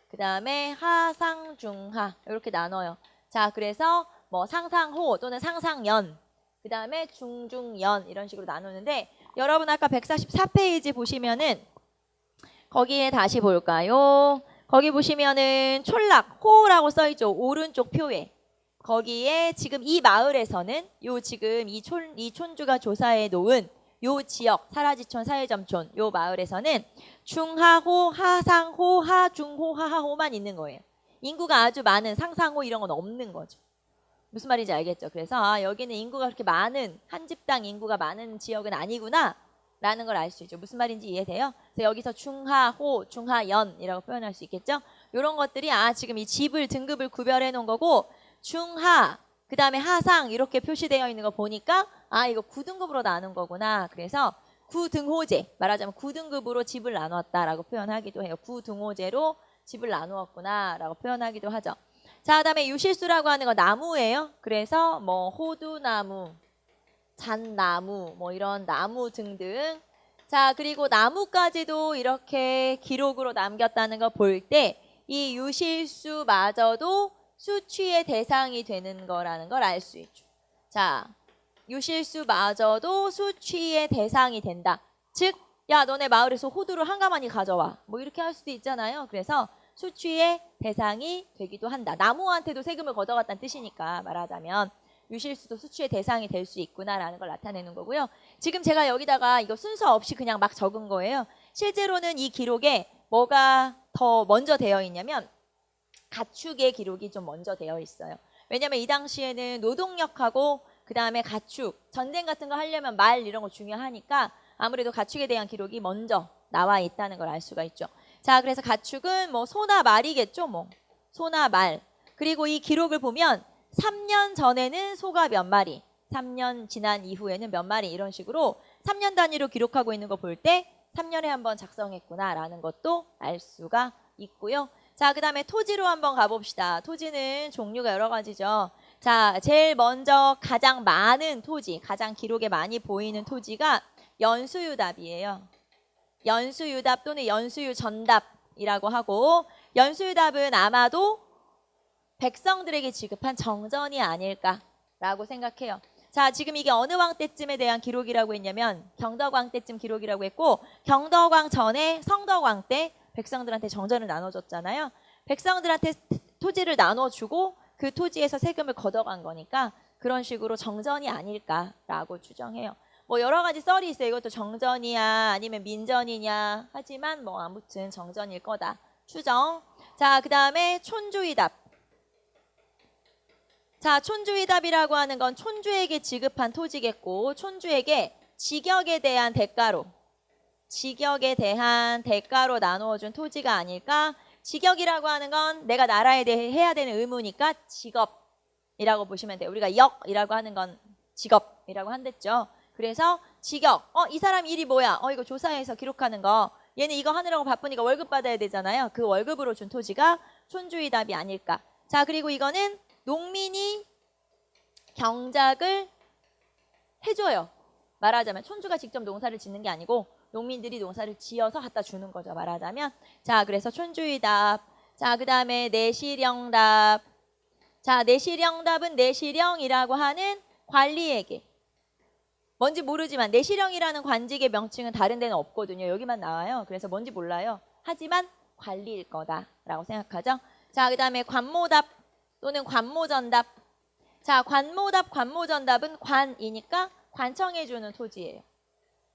A: 그 다음에 하상중하 이렇게 나눠요. 자, 그래서 뭐 상상호 또는 상상연, 그 다음에 중중연 이런 식으로 나누는데 여러분 아까 144페이지 보시면은 거기에 다시 볼까요? 거기 보시면은 촌락, 호라고 써있죠. 오른쪽 표에. 거기에 지금 이 마을에서는 지금 이 촌주가 조사해 놓은 요 지역 사라지촌 사회점촌 요 마을에서는 중하호, 하상호, 하중호, 하하호만 있는 거예요. 인구가 아주 많은 상상호 이런 건 없는 거죠. 무슨 말인지 알겠죠? 그래서 여기는 인구가 그렇게 많은 한 집당 인구가 많은 지역은 아니구나 라는 걸 알 수 있죠. 무슨 말인지 이해돼요? 그래서 여기서 중하호, 중하연이라고 표현할 수 있겠죠? 이런 것들이 지금 이 집을 등급을 구별해 놓은 거고 중하, 그 다음에 하상 이렇게 표시되어 있는 거 보니까 이거 9등급으로 나눈 거구나. 그래서 9등호제, 말하자면 9등급으로 집을 나눴다라고 표현하기도 해요. 9등호제로 집을 나누었구나 라고 표현하기도 하죠. 자, 그다음에 유실수라고 하는 거 나무예요. 그래서 뭐 호두나무, 잣나무, 뭐 이런 나무 등등. 자, 그리고 나무까지도 이렇게 기록으로 남겼다는 거 볼 때 이 유실수마저도 수취의 대상이 되는 거라는 걸 알 수 있죠. 자, 유실수마저도 수취의 대상이 된다. 즉, 야, 너네 마을에서 호두를 한 가마니 가져와. 뭐 이렇게 할 수도 있잖아요. 그래서 수취의 대상이 되기도 한다. 나무한테도 세금을 걷어갔다는 뜻이니까 말하자면 유실수도 수취의 대상이 될 수 있구나라는 걸 나타내는 거고요. 지금 제가 여기다가 이거 순서 없이 그냥 막 적은 거예요. 실제로는 이 기록에 뭐가 더 먼저 되어 있냐면 가축의 기록이 좀 먼저 되어 있어요. 왜냐하면 이 당시에는 노동력하고 그 다음에 가축, 전쟁 같은 거 하려면 말 이런 거 중요하니까 아무래도 가축에 대한 기록이 먼저 나와 있다는 걸 알 수가 있죠. 자, 그래서 가축은 뭐 소나 말이겠죠. 뭐 소나 말. 그리고 이 기록을 보면 3년 전에는 소가 몇 마리, 3년 지난 이후에는 몇 마리 이런 식으로 3년 단위로 기록하고 있는 거 볼 때 3년에 한번 작성했구나라는 것도 알 수가 있고요. 자, 그 다음에 토지로 한번 가봅시다. 토지는 종류가 여러 가지죠. 자, 제일 먼저 가장 많은 토지, 가장 기록에 많이 보이는 토지가 연수유답이에요. 연수유답 또는 연수유전답이라고 하고 연수유답은 아마도 백성들에게 지급한 정전이 아닐까라고 생각해요. 자, 지금 이게 어느 왕 때쯤에 대한 기록이라고 했냐면 경덕왕 때쯤 기록이라고 했고 경덕왕 전에 성덕왕 때 백성들한테 정전을 나눠줬잖아요. 백성들한테 토지를 나눠주고 그 토지에서 세금을 걷어간 거니까 그런 식으로 정전이 아닐까라고 추정해요. 뭐 여러 가지 썰이 있어요. 이것도 정전이야 아니면 민전이냐 하지만 뭐 아무튼 정전일 거다. 추정. 자, 그 다음에 촌주의답. 자, 촌주의답이라고 하는 건 촌주에게 지급한 토지겠고 촌주에게 직역에 대한 대가로 나누어준 토지가 아닐까. 직역이라고 하는 건 내가 나라에 대해 해야 되는 의무니까 직업이라고 보시면 돼요. 우리가 역이라고 하는 건 직업이라고 한댔죠. 그래서 직역. 이 사람 일이 뭐야? 이거 조사해서 기록하는 거. 얘는 이거 하느라고 바쁘니까 월급 받아야 되잖아요. 그 월급으로 준 토지가 촌주의답이 아닐까. 자, 그리고 이거는 농민이 경작을 해줘요. 말하자면 촌주가 직접 농사를 짓는 게 아니고 농민들이 농사를 지어서 갖다 주는 거죠. 말하자면. 자, 그래서 촌주의답. 자, 그 다음에 내시령답. 자, 내시령답은 내시령이라고 하는 관리에게. 뭔지 모르지만 내시령이라는 관직의 명칭은 다른 데는 없거든요. 여기만 나와요. 그래서 뭔지 몰라요. 하지만 관리일 거다라고 생각하죠. 자, 그 다음에 관모답 또는 관모전답. 자, 관모답, 관모전답은 관이니까 관청해주는 토지예요.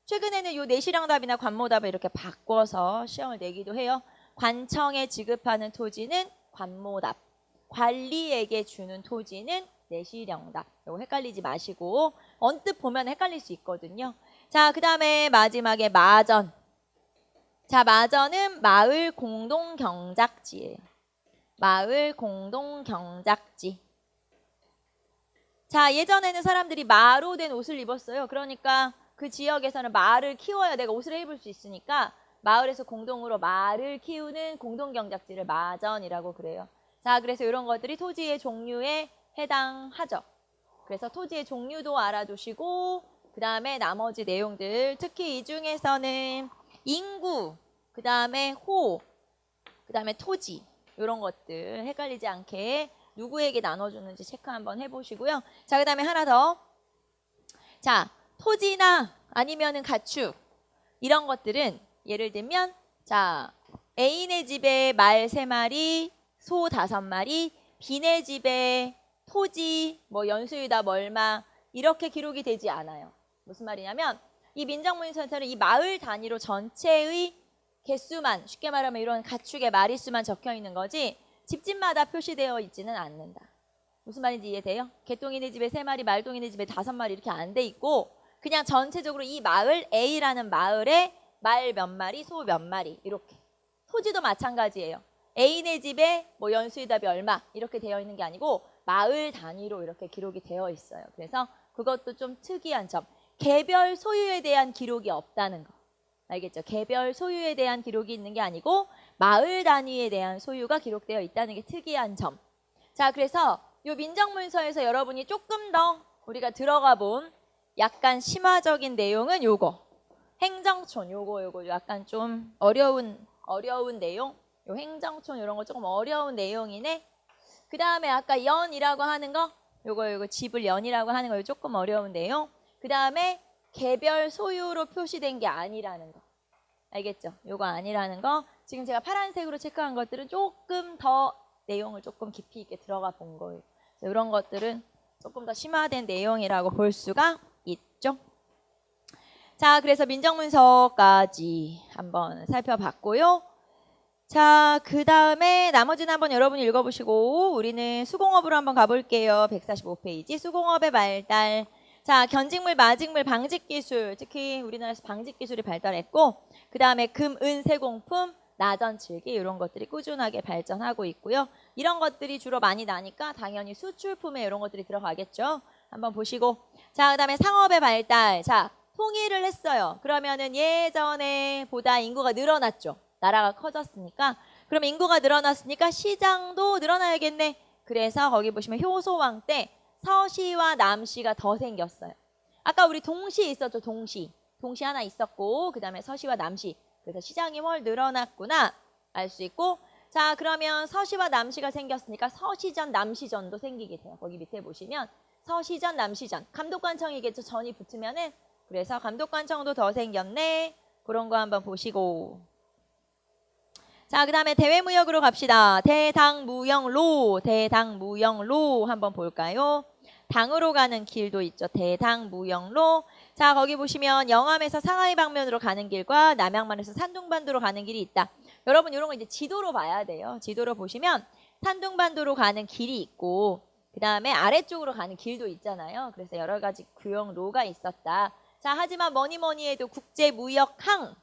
A: 최근에는 요 내시령답이나 관모답을 이렇게 바꿔서 시험을 내기도 해요. 관청에 지급하는 토지는 관모답, 관리에게 주는 토지는 내시령답. 이거 헷갈리지 마시고 언뜻 보면 헷갈릴 수 있거든요. 자, 그 다음에 마지막에 마전. 자, 마전은 마을 공동경작지예요. 마을 공동경작지. 자, 예전에는 사람들이 마로 된 옷을 입었어요. 그러니까 그 지역에서는 말을 키워야 내가 옷을 입을 수 있으니까 마을에서 공동으로 말을 키우는 공동경작지를 마전이라고 그래요. 자, 그래서 이런 것들이 토지의 종류에 해당하죠. 그래서 토지의 종류도 알아두시고 그 다음에 나머지 내용들 특히 이 중에서는 인구, 그 다음에 호, 그 다음에 토지 이런 것들 헷갈리지 않게 누구에게 나눠주는지 체크 한번 해보시고요. 자, 그 다음에 하나 더. 자, 토지나 아니면은 가축 이런 것들은 예를 들면 자, A네 집에 말 3마리, 소 5마리, B네 집에 토지, 뭐 연수이다 멀마 이렇게 기록이 되지 않아요. 무슨 말이냐면 이 민정문서에서는 이 마을 단위로 전체의 개수만 쉽게 말하면 이런 가축의 마리수만 적혀 있는 거지 집집마다 표시되어 있지는 않는다. 무슨 말인지 이해돼요? 개똥이네 집에 3마리, 말똥이네 집에 5마리 이렇게 안 돼 있고 그냥 전체적으로 이 마을 A라는 마을에 말 몇 마리, 소 몇 마리 이렇게. 토지도 마찬가지예요. A네 집에 뭐 연수이답이 얼마 이렇게 되어 있는 게 아니고 마을 단위로 이렇게 기록이 되어 있어요. 그래서 그것도 좀 특이한 점. 개별 소유에 대한 기록이 없다는 거. 알겠죠? 개별 소유에 대한 기록이 있는 게 아니고 마을 단위에 대한 소유가 기록되어 있다는 게 특이한 점. 자, 그래서 이 민정문서에서 여러분이 조금 더 우리가 들어가 본 약간 심화적인 내용은 요거. 행정촌 요거 약간 좀 어려운 내용. 요 행정촌 이런 거 조금 어려운 내용이네. 그 다음에 아까 연이라고 하는 거 요거 집을 연이라고 하는 거 조금 어려운 내용. 그 다음에 개별 소유로 표시된 게 아니라는 거. 알겠죠? 요거 아니라는 거. 지금 제가 파란색으로 체크한 것들은 조금 더 내용을 조금 깊이 있게 들어가 본 거예요. 이런 것들은 조금 더 심화된 내용이라고 볼 수가 있죠. 자, 그래서 민정문서까지 한번 살펴봤고요. 자, 그 다음에 나머지는 한번 여러분이 읽어보시고 우리는 수공업으로 한번 가볼게요. 145페이지 수공업의 발달. 자, 견직물, 마직물, 방직기술. 특히 우리나라에서 방직기술이 발달했고 그 다음에 금, 은, 세공품, 나전칠기 이런 것들이 꾸준하게 발전하고 있고요. 이런 것들이 주로 많이 나니까 당연히 수출품에 이런 것들이 들어가겠죠. 한번 보시고. 자, 그 다음에 상업의 발달. 자, 통일을 했어요. 그러면은 예전에 보다 인구가 늘어났죠. 나라가 커졌으니까. 그럼 인구가 늘어났으니까 시장도 늘어나야겠네. 그래서 거기 보시면 효소왕 때 서시와 남시가 더 생겼어요. 아까 우리 동시 있었죠. 동시 하나 있었고 그 다음에 서시와 남시. 그래서 시장이 뭘 늘어났구나 알 수 있고. 자, 그러면 서시와 남시가 생겼으니까 서시전, 남시전도 생기게 돼요. 거기 밑에 보시면 서시전, 남시전. 감독관청이겠죠. 전이 붙으면은. 그래서 감독관청도 더 생겼네. 그런 거 한번 보시고. 자, 그 다음에 대외무역으로 갑시다. 대당무역로 한번 볼까요? 당으로 가는 길도 있죠. 대당무역로. 자, 거기 보시면 영암에서 상하이 방면으로 가는 길과 남양만에서 산둥반도로 가는 길이 있다. 여러분 이런 거 이제 지도로 봐야 돼요. 지도로 보시면 산둥반도로 가는 길이 있고 그 다음에 아래쪽으로 가는 길도 있잖아요. 그래서 여러 가지 교역로가 있었다. 자, 하지만 뭐니 해도 국제무역항으로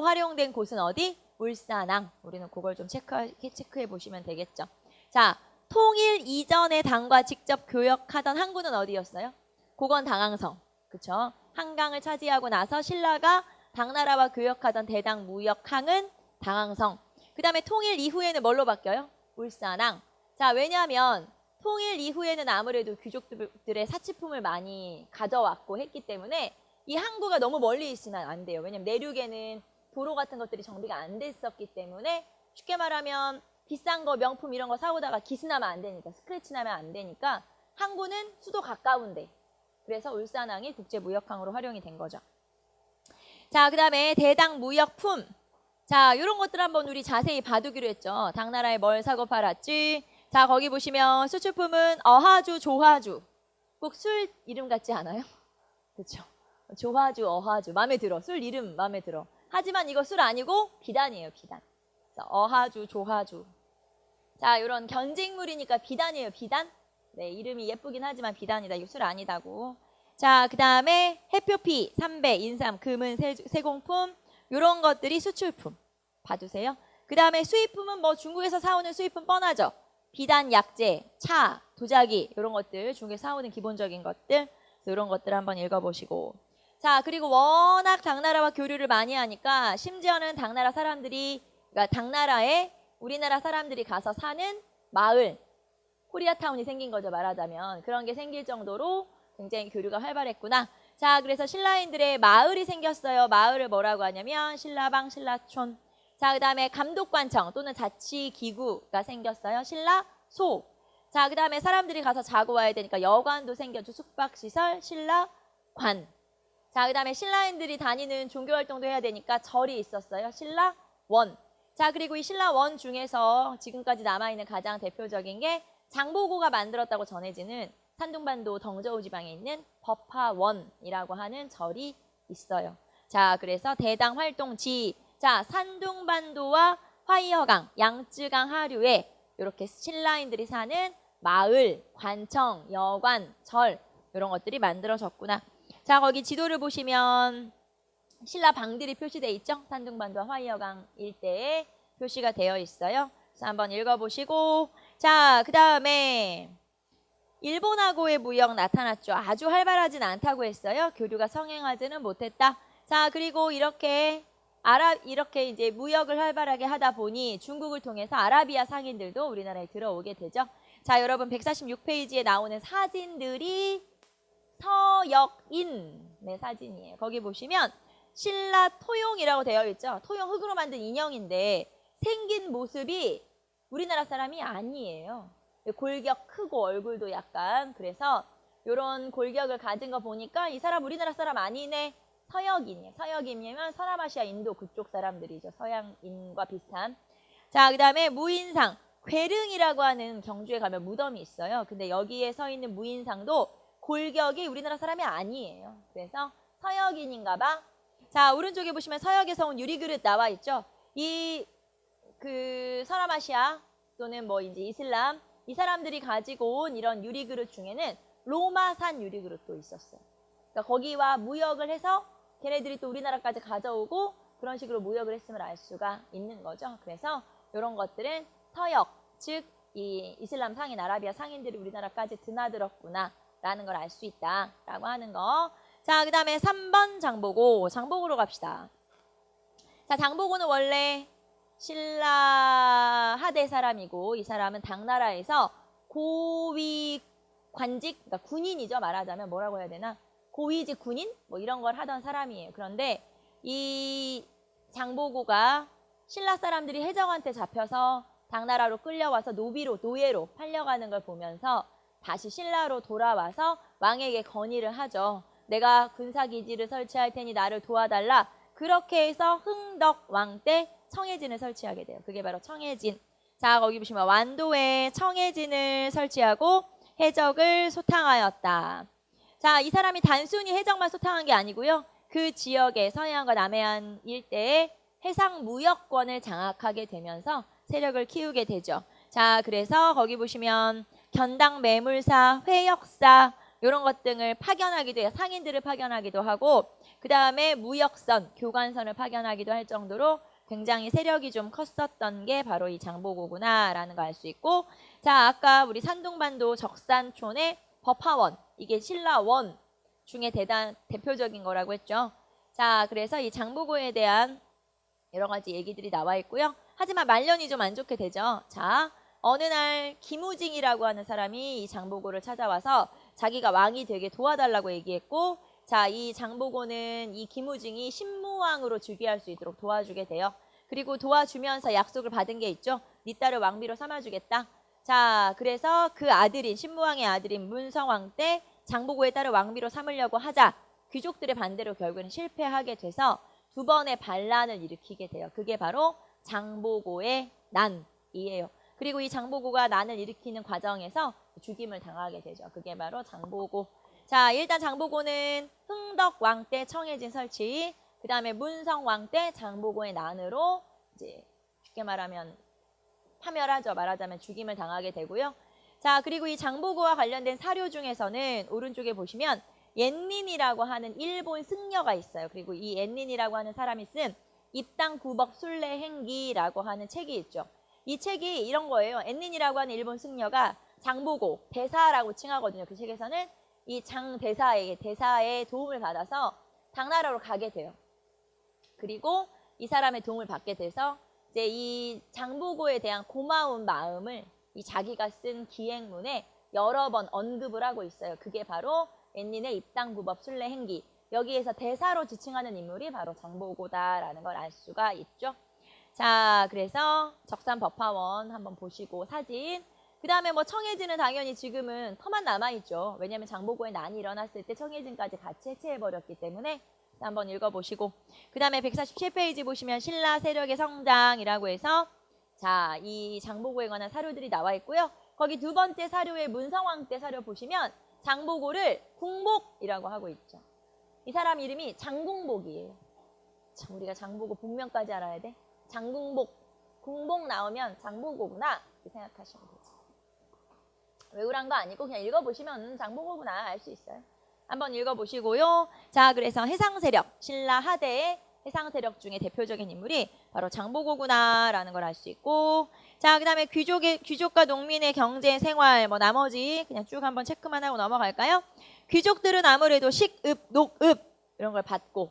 A: 활용된 곳은 어디? 울산항. 우리는 그걸 좀 체크해 보시면 되겠죠. 자, 통일 이전의 당과 직접 교역하던 항구는 어디였어요? 그건 당항성. 그쵸? 한강을 차지하고 나서 신라가 당나라와 교역하던 대당무역항은 당항성. 그 다음에 통일 이후에는 뭘로 바뀌어요? 울산항. 자, 왜냐하면 통일 이후에는 아무래도 귀족들의 사치품을 많이 가져왔고 했기 때문에 이 항구가 너무 멀리 있으면 안 돼요. 왜냐면 내륙에는 도로 같은 것들이 정비가 안 됐었기 때문에 쉽게 말하면 비싼 거 명품 이런 거 사오다가 기스나면 안 되니까 스크래치 나면 안 되니까 항구는 수도 가까운데 그래서 울산항이 국제무역항으로 활용이 된 거죠. 자, 그 다음에 대당무역품. 자, 이런 것들 한번 우리 자세히 봐두기로 했죠. 당나라에 뭘 사고 팔았지. 자, 거기 보시면 수출품은 어하주, 조하주. 꼭 술 이름 같지 않아요? 그렇죠. 조하주, 어하주. 마음에 들어. 술 이름 마음에 들어. 하지만 이거 술 아니고 비단이에요. 비단. 그래서 어하주, 조하주. 자, 이런 견직물이니까 비단이에요. 비단. 네, 이름이 예쁘긴 하지만 비단이다. 이거 술 아니다고. 자, 그 다음에 해표피, 삼배, 인삼, 금은, 세공품. 이런 것들이 수출품. 봐두세요. 그 다음에 수입품은 뭐 중국에서 사오는 수입품 뻔하죠. 비단, 약재, 차, 도자기 이런 것들 중국에서 사오는 기본적인 것들. 이런 것들 한번 읽어보시고. 자, 그리고 워낙 당나라와 교류를 많이 하니까 심지어는 당나라 사람들이 그러니까 당나라에 우리나라 사람들이 가서 사는 마을, 코리아타운이 생긴 거죠. 말하자면. 그런 게 생길 정도로 굉장히 교류가 활발했구나. 자, 그래서 신라인들의 마을이 생겼어요. 마을을 뭐라고 하냐면 신라방, 신라촌. 자, 그 다음에 감독관청 또는 자치기구가 생겼어요. 신라소. 자, 그 다음에 사람들이 가서 자고 와야 되니까 여관도 생겼죠. 숙박시설, 신라관. 자, 그 다음에 신라인들이 다니는 종교활동도 해야 되니까 절이 있었어요. 신라원. 자, 그리고 이 신라원 중에서 지금까지 남아있는 가장 대표적인 게 장보고가 만들었다고 전해지는 산둥반도 덩저우 지방에 있는 법화원이라고 하는 절이 있어요. 자, 그래서 대당 활동지. 자, 산둥반도와 화이허강, 양쯔강 하류에 이렇게 신라인들이 사는 마을, 관청, 여관, 절 이런 것들이 만들어졌구나. 자, 거기 지도를 보시면 신라 방들이 표시되어 있죠. 산둥반도와 화이허강 일대에 표시가 되어 있어요. 그래서 한번 읽어보시고 자, 그 다음에 일본하고의 무역 나타났죠. 아주 활발하진 않다고 했어요. 교류가 성행하지는 못했다. 자, 그리고 이렇게 이제 무역을 활발하게 하다 보니 중국을 통해서 아라비아 상인들도 우리나라에 들어오게 되죠. 자, 여러분 146페이지에 나오는 사진들이 서역인의 사진이에요. 거기 보시면 신라 토용이라고 되어 있죠. 토용 흙으로 만든 인형인데 생긴 모습이 우리나라 사람이 아니에요. 골격 크고 얼굴도 약간 그래서 이런 골격을 가진 거 보니까 이 사람 우리나라 사람 아니네. 서역인이에요. 서역인이면 서남아시아 인도 그쪽 사람들이죠. 서양인과 비슷한. 자, 그 다음에 무인상. 괴릉이라고 하는 경주에 가면 무덤이 있어요. 근데 여기에 서 있는 무인상도 골격이 우리나라 사람이 아니에요. 그래서 서역인인가 봐. 자, 오른쪽에 보시면 서역에서 온 유리그릇 나와 있죠. 서남아시아 또는 뭐 이제 이슬람 이 사람들이 가지고 온 이런 유리그릇 중에는 로마산 유리그릇도 있었어요. 그러니까 거기와 무역을 해서 걔네들이 또 우리나라까지 가져오고 그런 식으로 무역을 했음을 알 수가 있는 거죠. 그래서 이런 것들은 서역, 즉 이 이슬람 상인, 아라비아 상인들이 우리나라까지 드나들었구나 라는 걸 알 수 있다라고 하는 거. 자, 그 다음에 3번 장보고. 장보고로 갑시다. 자, 장보고는 원래 신라 하대 사람이고 이 사람은 당나라에서 고위 관직, 그러니까 군인이죠. 말하자면 뭐라고 해야 되나? 고위직 군인? 뭐 이런 걸 하던 사람이에요. 그런데 이 장보고가 신라 사람들이 해적한테 잡혀서 당나라로 끌려와서 노예로 팔려가는 걸 보면서 다시 신라로 돌아와서 왕에게 건의를 하죠. 내가 군사기지를 설치할 테니 나를 도와달라. 그렇게 해서 흥덕 왕 때 청해진을 설치하게 돼요. 그게 바로 청해진. 자, 거기 보시면 완도에 청해진을 설치하고 해적을 소탕하였다. 자, 이 사람이 단순히 해적만 소탕한 게 아니고요. 그 지역의 서해안과 남해안 일대에 해상 무역권을 장악하게 되면서 세력을 키우게 되죠. 자, 그래서 거기 보시면 견당 매물사, 회역사 이런 것 등을 파견하기도 해요. 상인들을 파견하기도 하고 그 다음에 무역선, 교관선을 파견하기도 할 정도로 굉장히 세력이 좀 컸었던 게 바로 이 장보고구나라는 거 알 수 있고, 자, 아까 우리 산둥반도 적산촌의 법화원, 이게 신라원 중에 대표적인 거라고 했죠. 자, 그래서 이 장보고에 대한 여러 가지 얘기들이 나와 있고요. 하지만 말년이 좀 안 좋게 되죠. 자, 어느 날 김우징이라고 하는 사람이 이 장보고를 찾아와서 자기가 왕이 되게 도와달라고 얘기했고, 자, 이 장보고는 이 김우징이 신무왕으로 즉위할 수 있도록 도와주게 돼요. 그리고 도와주면서 약속을 받은 게 있죠. 네 딸을 왕비로 삼아주겠다. 자, 그래서 그 아들인 신무왕의 아들인 문성왕 때 장보고의 딸을 왕비로 삼으려고 하자 귀족들의 반대로 결국에는 실패하게 돼서 두 번의 반란을 일으키게 돼요. 그게 바로 장보고의 난이에요. 그리고 이 장보고가 난을 일으키는 과정에서 죽임을 당하게 되죠. 그게 바로 장보고. 자, 일단 장보고는 흥덕왕 때 청해진 설치, 그 다음에 문성왕 때 장보고의 난으로 이제 쉽게 말하면 파멸하죠. 말하자면 죽임을 당하게 되고요. 자, 그리고 이 장보고와 관련된 사료 중에서는 오른쪽에 보시면 옌린이라고 하는 일본 승려가 있어요. 그리고 이 옌린이라고 하는 사람이 쓴 입당구법 순례행기라고 하는 책이 있죠. 이 책이 이런 거예요. 옌린이라고 하는 일본 승려가 장보고, 대사라고 칭하거든요. 그 책에서는 이 대사의 도움을 받아서 당나라로 가게 돼요. 그리고 이 사람의 도움을 받게 돼서 이제 이 장보고에 대한 고마운 마음을 이 자기가 쓴 기행문에 여러 번 언급을 하고 있어요. 그게 바로 옌린의 입당구법 순례행기. 여기에서 대사로 지칭하는 인물이 바로 장보고다라는 걸 알 수가 있죠. 자, 그래서 적산법화원 한번 보시고 사진. 그 다음에 뭐 청해진은 당연히 지금은 터만 남아있죠. 왜냐하면 장보고의 난이 일어났을 때 청해진까지 같이 해체해버렸기 때문에 한번 읽어보시고, 그 다음에 147페이지 보시면 신라 세력의 성장이라고 해서 자, 이 장보고에 관한 사료들이 나와 있고요. 거기 두 번째 사료의 문성왕 때 사료 보시면 장보고를 궁복이라고 하고 있죠. 이 사람 이름이 장궁복이에요. 참, 우리가 장보고 본명까지 알아야 돼. 장궁복, 궁복 나오면 장보고구나 이렇게 생각하시면 되죠. 외우란 거 아니고 그냥 읽어보시면 장보고구나 알 수 있어요. 한번 읽어보시고요. 자, 그래서 해상세력, 신라 하대의 해상세력 중에 대표적인 인물이 바로 장보고구나라는 걸 알 수 있고, 자, 그 다음에 귀족과 농민의 경제 생활, 뭐 나머지 그냥 쭉 한번 체크만 하고 넘어갈까요? 귀족들은 아무래도 식읍, 녹읍 이런 걸 받고,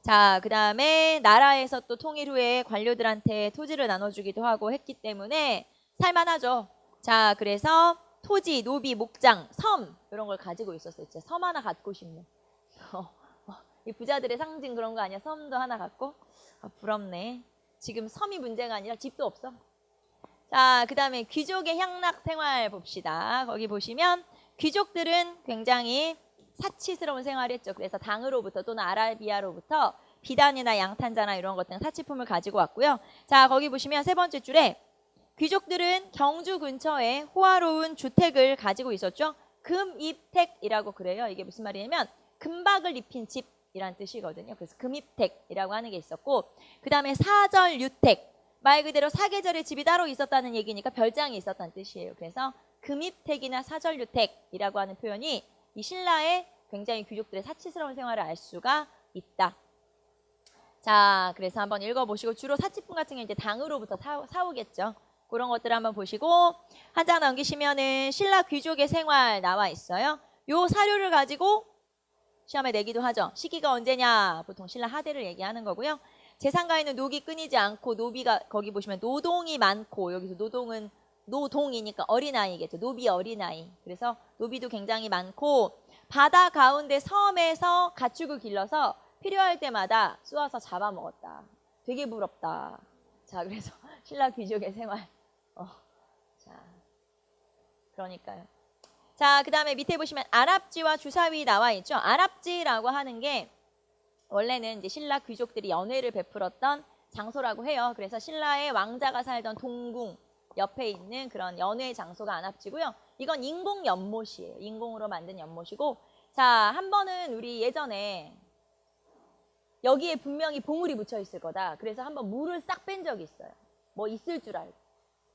A: 자, 그 다음에 나라에서 또 통일 후에 관료들한테 토지를 나눠주기도 하고 했기 때문에 살만하죠. 자, 그래서 토지, 노비, 목장, 섬 이런 걸 가지고 있었어요. 진짜 섬 하나 갖고 싶네. 이 부자들의 상징 그런 거 아니야? 섬도 하나 갖고? 아, 부럽네. 지금 섬이 문제가 아니라 집도 없어. 자, 그 다음에 귀족의 향락 생활 봅시다. 거기 보시면 귀족들은 굉장히 사치스러운 생활을 했죠. 그래서 당으로부터 또는 아라비아로부터 비단이나 양탄자나 이런 것들 사치품을 가지고 왔고요. 자, 거기 보시면 세 번째 줄에 귀족들은 경주 근처에 호화로운 주택을 가지고 있었죠. 금입택이라고 그래요. 이게 무슨 말이냐면 금박을 입힌 집이란 뜻이거든요. 그래서 금입택이라고 하는 게 있었고, 그 다음에 사절유택, 말 그대로 사계절의 집이 따로 있었다는 얘기니까 별장이 있었다는 뜻이에요. 그래서 금입택이나 사절유택이라고 하는 표현이 이 신라의 굉장히 귀족들의 사치스러운 생활을 알 수가 있다. 자, 그래서 한번 읽어보시고, 주로 사치품 같은 게 이제 당으로부터 사오겠죠. 그런 것들 한번 보시고, 한 장 넘기시면은 신라 귀족의 생활 나와 있어요. 요 사료를 가지고 시험에 내기도 하죠. 시기가 언제냐? 보통 신라 하대를 얘기하는 거고요. 재산가에는 녹이 끊이지 않고, 노비가 거기 보시면 노동이 많고, 여기서 노동은 노동이니까 어린아이겠죠. 노비 어린아이. 그래서 노비도 굉장히 많고, 바다 가운데 섬에서 가축을 길러서 필요할 때마다 쏘아서 잡아먹었다. 되게 부럽다. 자, 그래서 신라 귀족의 생활. 자, 그러니까요. 자, 그 다음에 밑에 보시면 아랍지와 주사위 나와 있죠. 아랍지라고 하는 게 원래는 이제 신라 귀족들이 연회를 베풀었던 장소라고 해요. 그래서 신라의 왕자가 살던 동궁 옆에 있는 그런 연회 장소가 안압지고요. 이건 인공 연못이에요. 인공으로 만든 연못이고, 자, 한 번은 우리 예전에 여기에 분명히 보물이 묻혀 있을 거다. 그래서 한번 물을 싹 뺀 적이 있어요. 뭐 있을 줄 알고.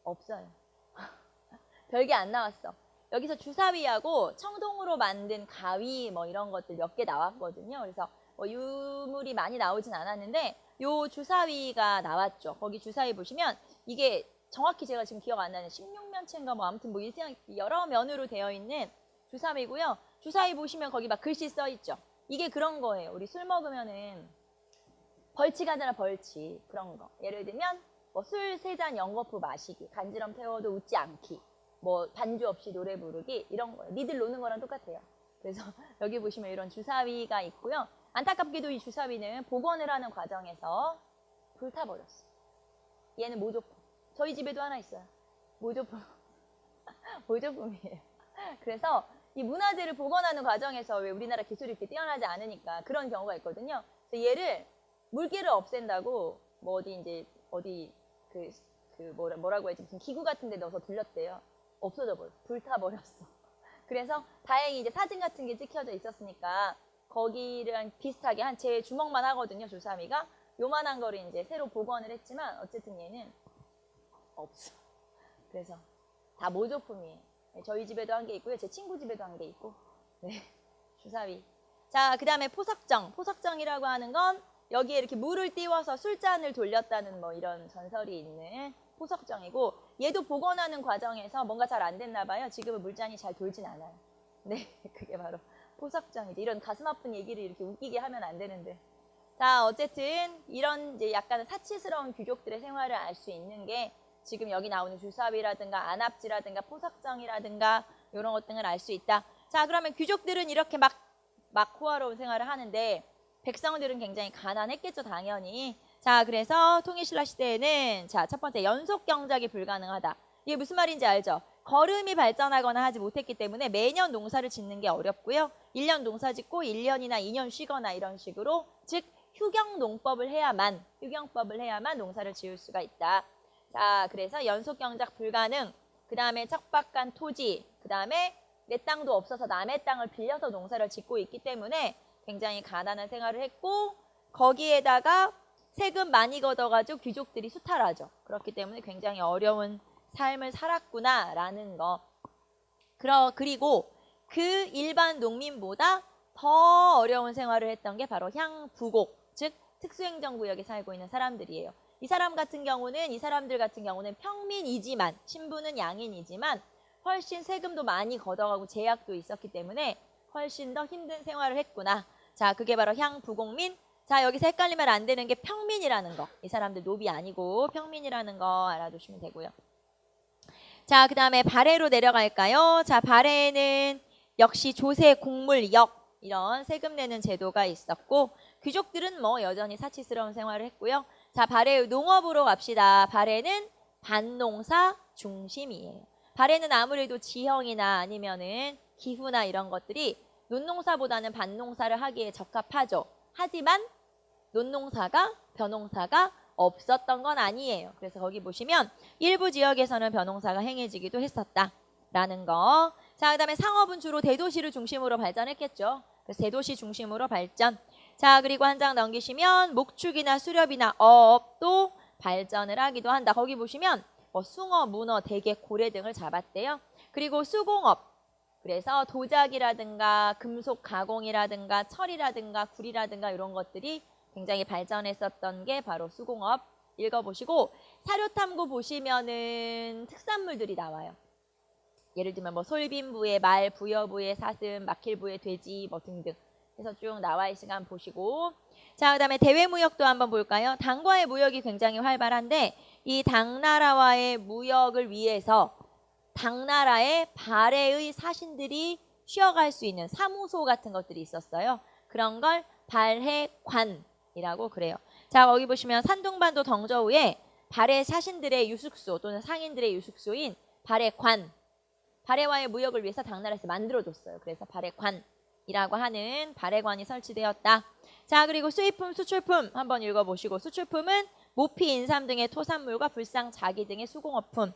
A: 없어요. 별게 안 나왔어. 여기서 주사위하고 청동으로 만든 가위 뭐 이런 것들 몇 개 나왔거든요. 그래서 뭐 유물이 많이 나오진 않았는데 요 주사위가 나왔죠. 거기 주사위 보시면 이게 정확히 제가 지금 기억 안 나는 16면체인가 뭐 아무튼 뭐 여러 면으로 되어 있는 주사위고요. 주사위 보시면 거기 막 글씨 써 있죠. 이게 그런 거예요. 우리 술 먹으면은 벌칙 하잖아, 벌칙. 그런 거. 예를 들면 뭐 술 3잔 연거푸 마시기, 간지럼 태워도 웃지 않기, 뭐 반주 없이 노래 부르기 이런 거예요. 니들 노는 거랑 똑같아요. 그래서 여기 보시면 이런 주사위가 있고요. 안타깝게도 이 주사위는 복원을 하는 과정에서 불타버렸어요. 얘는 모조품. 저희 집에도 하나 있어요. 모조품. 모조품이에요. 그래서 이 문화재를 복원하는 과정에서 왜 우리나라 기술이 이렇게 뛰어나지 않으니까 그런 경우가 있거든요. 그래서 얘를 물기를 없앤다고 뭐 어디 뭐라고 해야지 무슨 기구 같은 데 넣어서 들렸대요. 없어져 버렸어. 불타버렸어. 그래서 다행히 이제 사진 같은 게 찍혀져 있었으니까 거기랑 비슷하게 한 제 주먹만 하거든요. 주사위가. 요만한 거를 이제 새로 복원을 했지만 어쨌든 얘는 없어. 그래서 다 모조품이에요. 네, 저희 집에도 한 개 있고요. 제 친구 집에도 한 개 있고. 네, 주사위. 자, 그 다음에 포석정. 포석정이라고 하는 건 여기에 이렇게 물을 띄워서 술잔을 돌렸다는 뭐 이런 전설이 있는 포석정이고, 얘도 복원하는 과정에서 뭔가 잘 안 됐나 봐요. 지금은 물잔이 잘 돌진 않아요. 네, 그게 바로 포석정이죠. 이런 가슴 아픈 얘기를 이렇게 웃기게 하면 안 되는데. 자, 어쨌든 이런 이제 약간 사치스러운 귀족들의 생활을 알 수 있는 게 지금 여기 나오는 주사위라든가 안압지라든가 포석정이라든가 이런 것 등을 알 수 있다. 자, 그러면 귀족들은 이렇게 막 호화로운 생활을 하는데 백성들은 굉장히 가난했겠죠, 당연히. 자, 그래서 통일신라 시대에는 자, 첫 번째 연속 경작이 불가능하다. 이게 무슨 말인지 알죠? 거름이 발전하거나 하지 못했기 때문에 매년 농사를 짓는 게 어렵고요. 1년 농사 짓고 1년이나 2년 쉬거나 이런 식으로, 즉 휴경법을 해야만 농사를 지을 수가 있다. 자, 그래서 연속 경작 불가능, 그 다음에 척박한 토지, 그 다음에 내 땅도 없어서 남의 땅을 빌려서 농사를 짓고 있기 때문에 굉장히 가난한 생활을 했고, 거기에다가 세금 많이 걷어가지고 귀족들이 수탈하죠. 그렇기 때문에 굉장히 어려운 삶을 살았구나라는 거. 그리고 그 일반 농민보다 더 어려운 생활을 했던 게 바로 향부곡, 즉 특수행정구역에 살고 있는 사람들이에요. 이 사람들 같은 경우는 평민이지만, 신분은 양인이지만 훨씬 세금도 많이 걷어가고 제약도 있었기 때문에 훨씬 더 힘든 생활을 했구나. 자, 그게 바로 향부곡민. 자, 여기서 헷갈리면 안 되는 게 평민이라는 거. 이 사람들 노비 아니고 평민이라는 거 알아두시면 되고요. 자, 그 다음에 발해로 내려갈까요? 자, 발해는 역시 조세, 곡물, 역 이런 세금 내는 제도가 있었고, 귀족들은 뭐 여전히 사치스러운 생활을 했고요. 자, 발해 농업으로 갑시다. 발해는 밭농사 중심이에요. 발해는 아무래도 지형이나 아니면은 기후나 이런 것들이 논농사보다는 밭농사를 하기에 적합하죠. 하지만 논농사가 벼농사가 없었던 건 아니에요. 그래서 거기 보시면 일부 지역에서는 벼농사가 행해지기도 했었다라는 거. 자, 그 다음에 상업은 주로 대도시를 중심으로 발전했겠죠. 그래서 대도시 중심으로 발전. 자, 그리고 한 장 넘기시면 목축이나 수렵이나 어업도 발전을 하기도 한다. 거기 보시면 뭐 숭어, 문어, 대게, 고래 등을 잡았대요. 그리고 수공업. 그래서 도자기라든가 금속 가공이라든가 철이라든가 굴이라든가 이런 것들이 굉장히 발전했었던 게 바로 수공업. 읽어보시고 사료탐구 보시면은 특산물들이 나와요. 예를 들면 뭐 솔빈부에 말, 부여부에 사슴, 막힐부에 돼지 뭐 등등 해서 쭉 나와 있으니까 보시고. 자, 그 다음에 대외무역도 한번 볼까요? 당과의 무역이 굉장히 활발한데 이 당나라와의 무역을 위해서 당나라의 발해의 사신들이 쉬어갈 수 있는 사무소 같은 것들이 있었어요. 그런 걸 발해관이라고 그래요. 자, 거기 보시면 산둥반도 덩저우에 발해 사신들의 유숙소 또는 상인들의 유숙소인 발해관, 발해와의 무역을 위해서 당나라에서 만들어줬어요. 그래서 발해관이라고 하는 발해관이 설치되었다. 자, 그리고 수입품, 수출품 한번 읽어보시고, 수출품은 모피, 인삼 등의 토산물과 불상, 자기 등의 수공업품.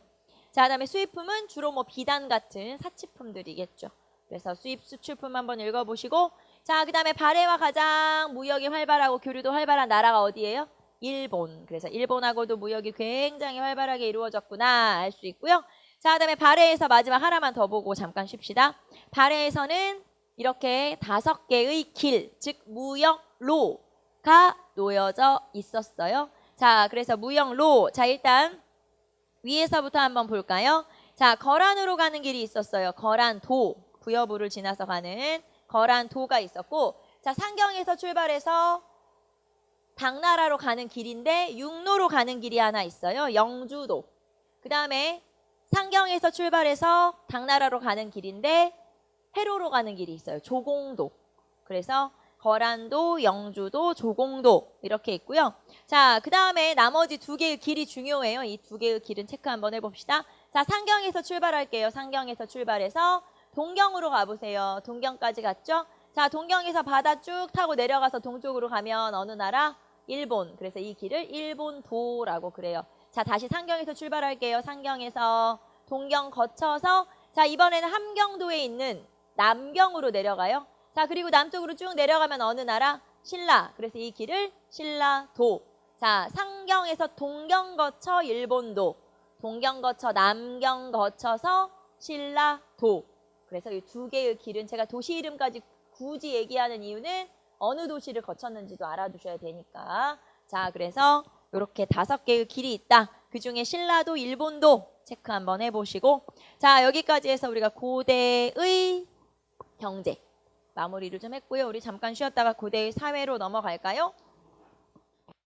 A: 자, 그다음에 수입품은 주로 뭐 비단 같은 사치품들이겠죠. 그래서 수입 수출품 한번 읽어보시고, 자, 그다음에 발해와 가장 무역이 활발하고 교류도 활발한 나라가 어디예요? 일본. 그래서 일본하고도 무역이 굉장히 활발하게 이루어졌구나 알 수 있고요. 자, 그다음에 발해에서 마지막 하나만 더 보고 잠깐 쉽시다. 발해에서는 이렇게 5개의 길, 즉 무역로가 놓여져 있었어요. 자, 그래서 무역로. 자, 일단 위에서부터 한번 볼까요? 자, 거란으로 가는 길이 있었어요. 거란도. 부여부를 지나서 가는 거란도가 있었고, 자, 상경에서 출발해서 당나라로 가는 길인데 육로로 가는 길이 하나 있어요. 영주도. 그 다음에 상경에서 출발해서 당나라로 가는 길인데 해로로 가는 길이 있어요. 조공도. 그래서 거란도, 영주도, 조공도 이렇게 있고요. 자, 그 다음에 나머지 2개의 길이 중요해요. 이 2개의 길은 체크 한번 해봅시다. 자, 상경에서 출발할게요. 상경에서 출발해서 동경으로 가보세요. 동경까지 갔죠? 자, 동경에서 바다 쭉 타고 내려가서 동쪽으로 가면 어느 나라? 일본. 그래서 이 길을 일본도라고 그래요. 자, 다시 상경에서 출발할게요. 상경에서 동경 거쳐서, 자, 이번에는 함경도에 있는 남경으로 내려가요. 자, 그리고 남쪽으로 쭉 내려가면 어느 나라? 신라. 그래서 이 길을 신라도. 자, 상경에서 동경 거쳐 일본도, 동경 거쳐 남경 거쳐서 신라도. 그래서 이 2개의 길은 제가 도시 이름까지 굳이 얘기하는 이유는 어느 도시를 거쳤는지도 알아두셔야 되니까. 자, 그래서 이렇게 5개의 길이 있다. 그중에 신라도, 일본도 체크 한번 해보시고, 자, 여기까지 해서 우리가 고대의 경제 마무리를 좀 했고요. 우리 잠깐 쉬었다가 고대의 사회로 넘어갈까요?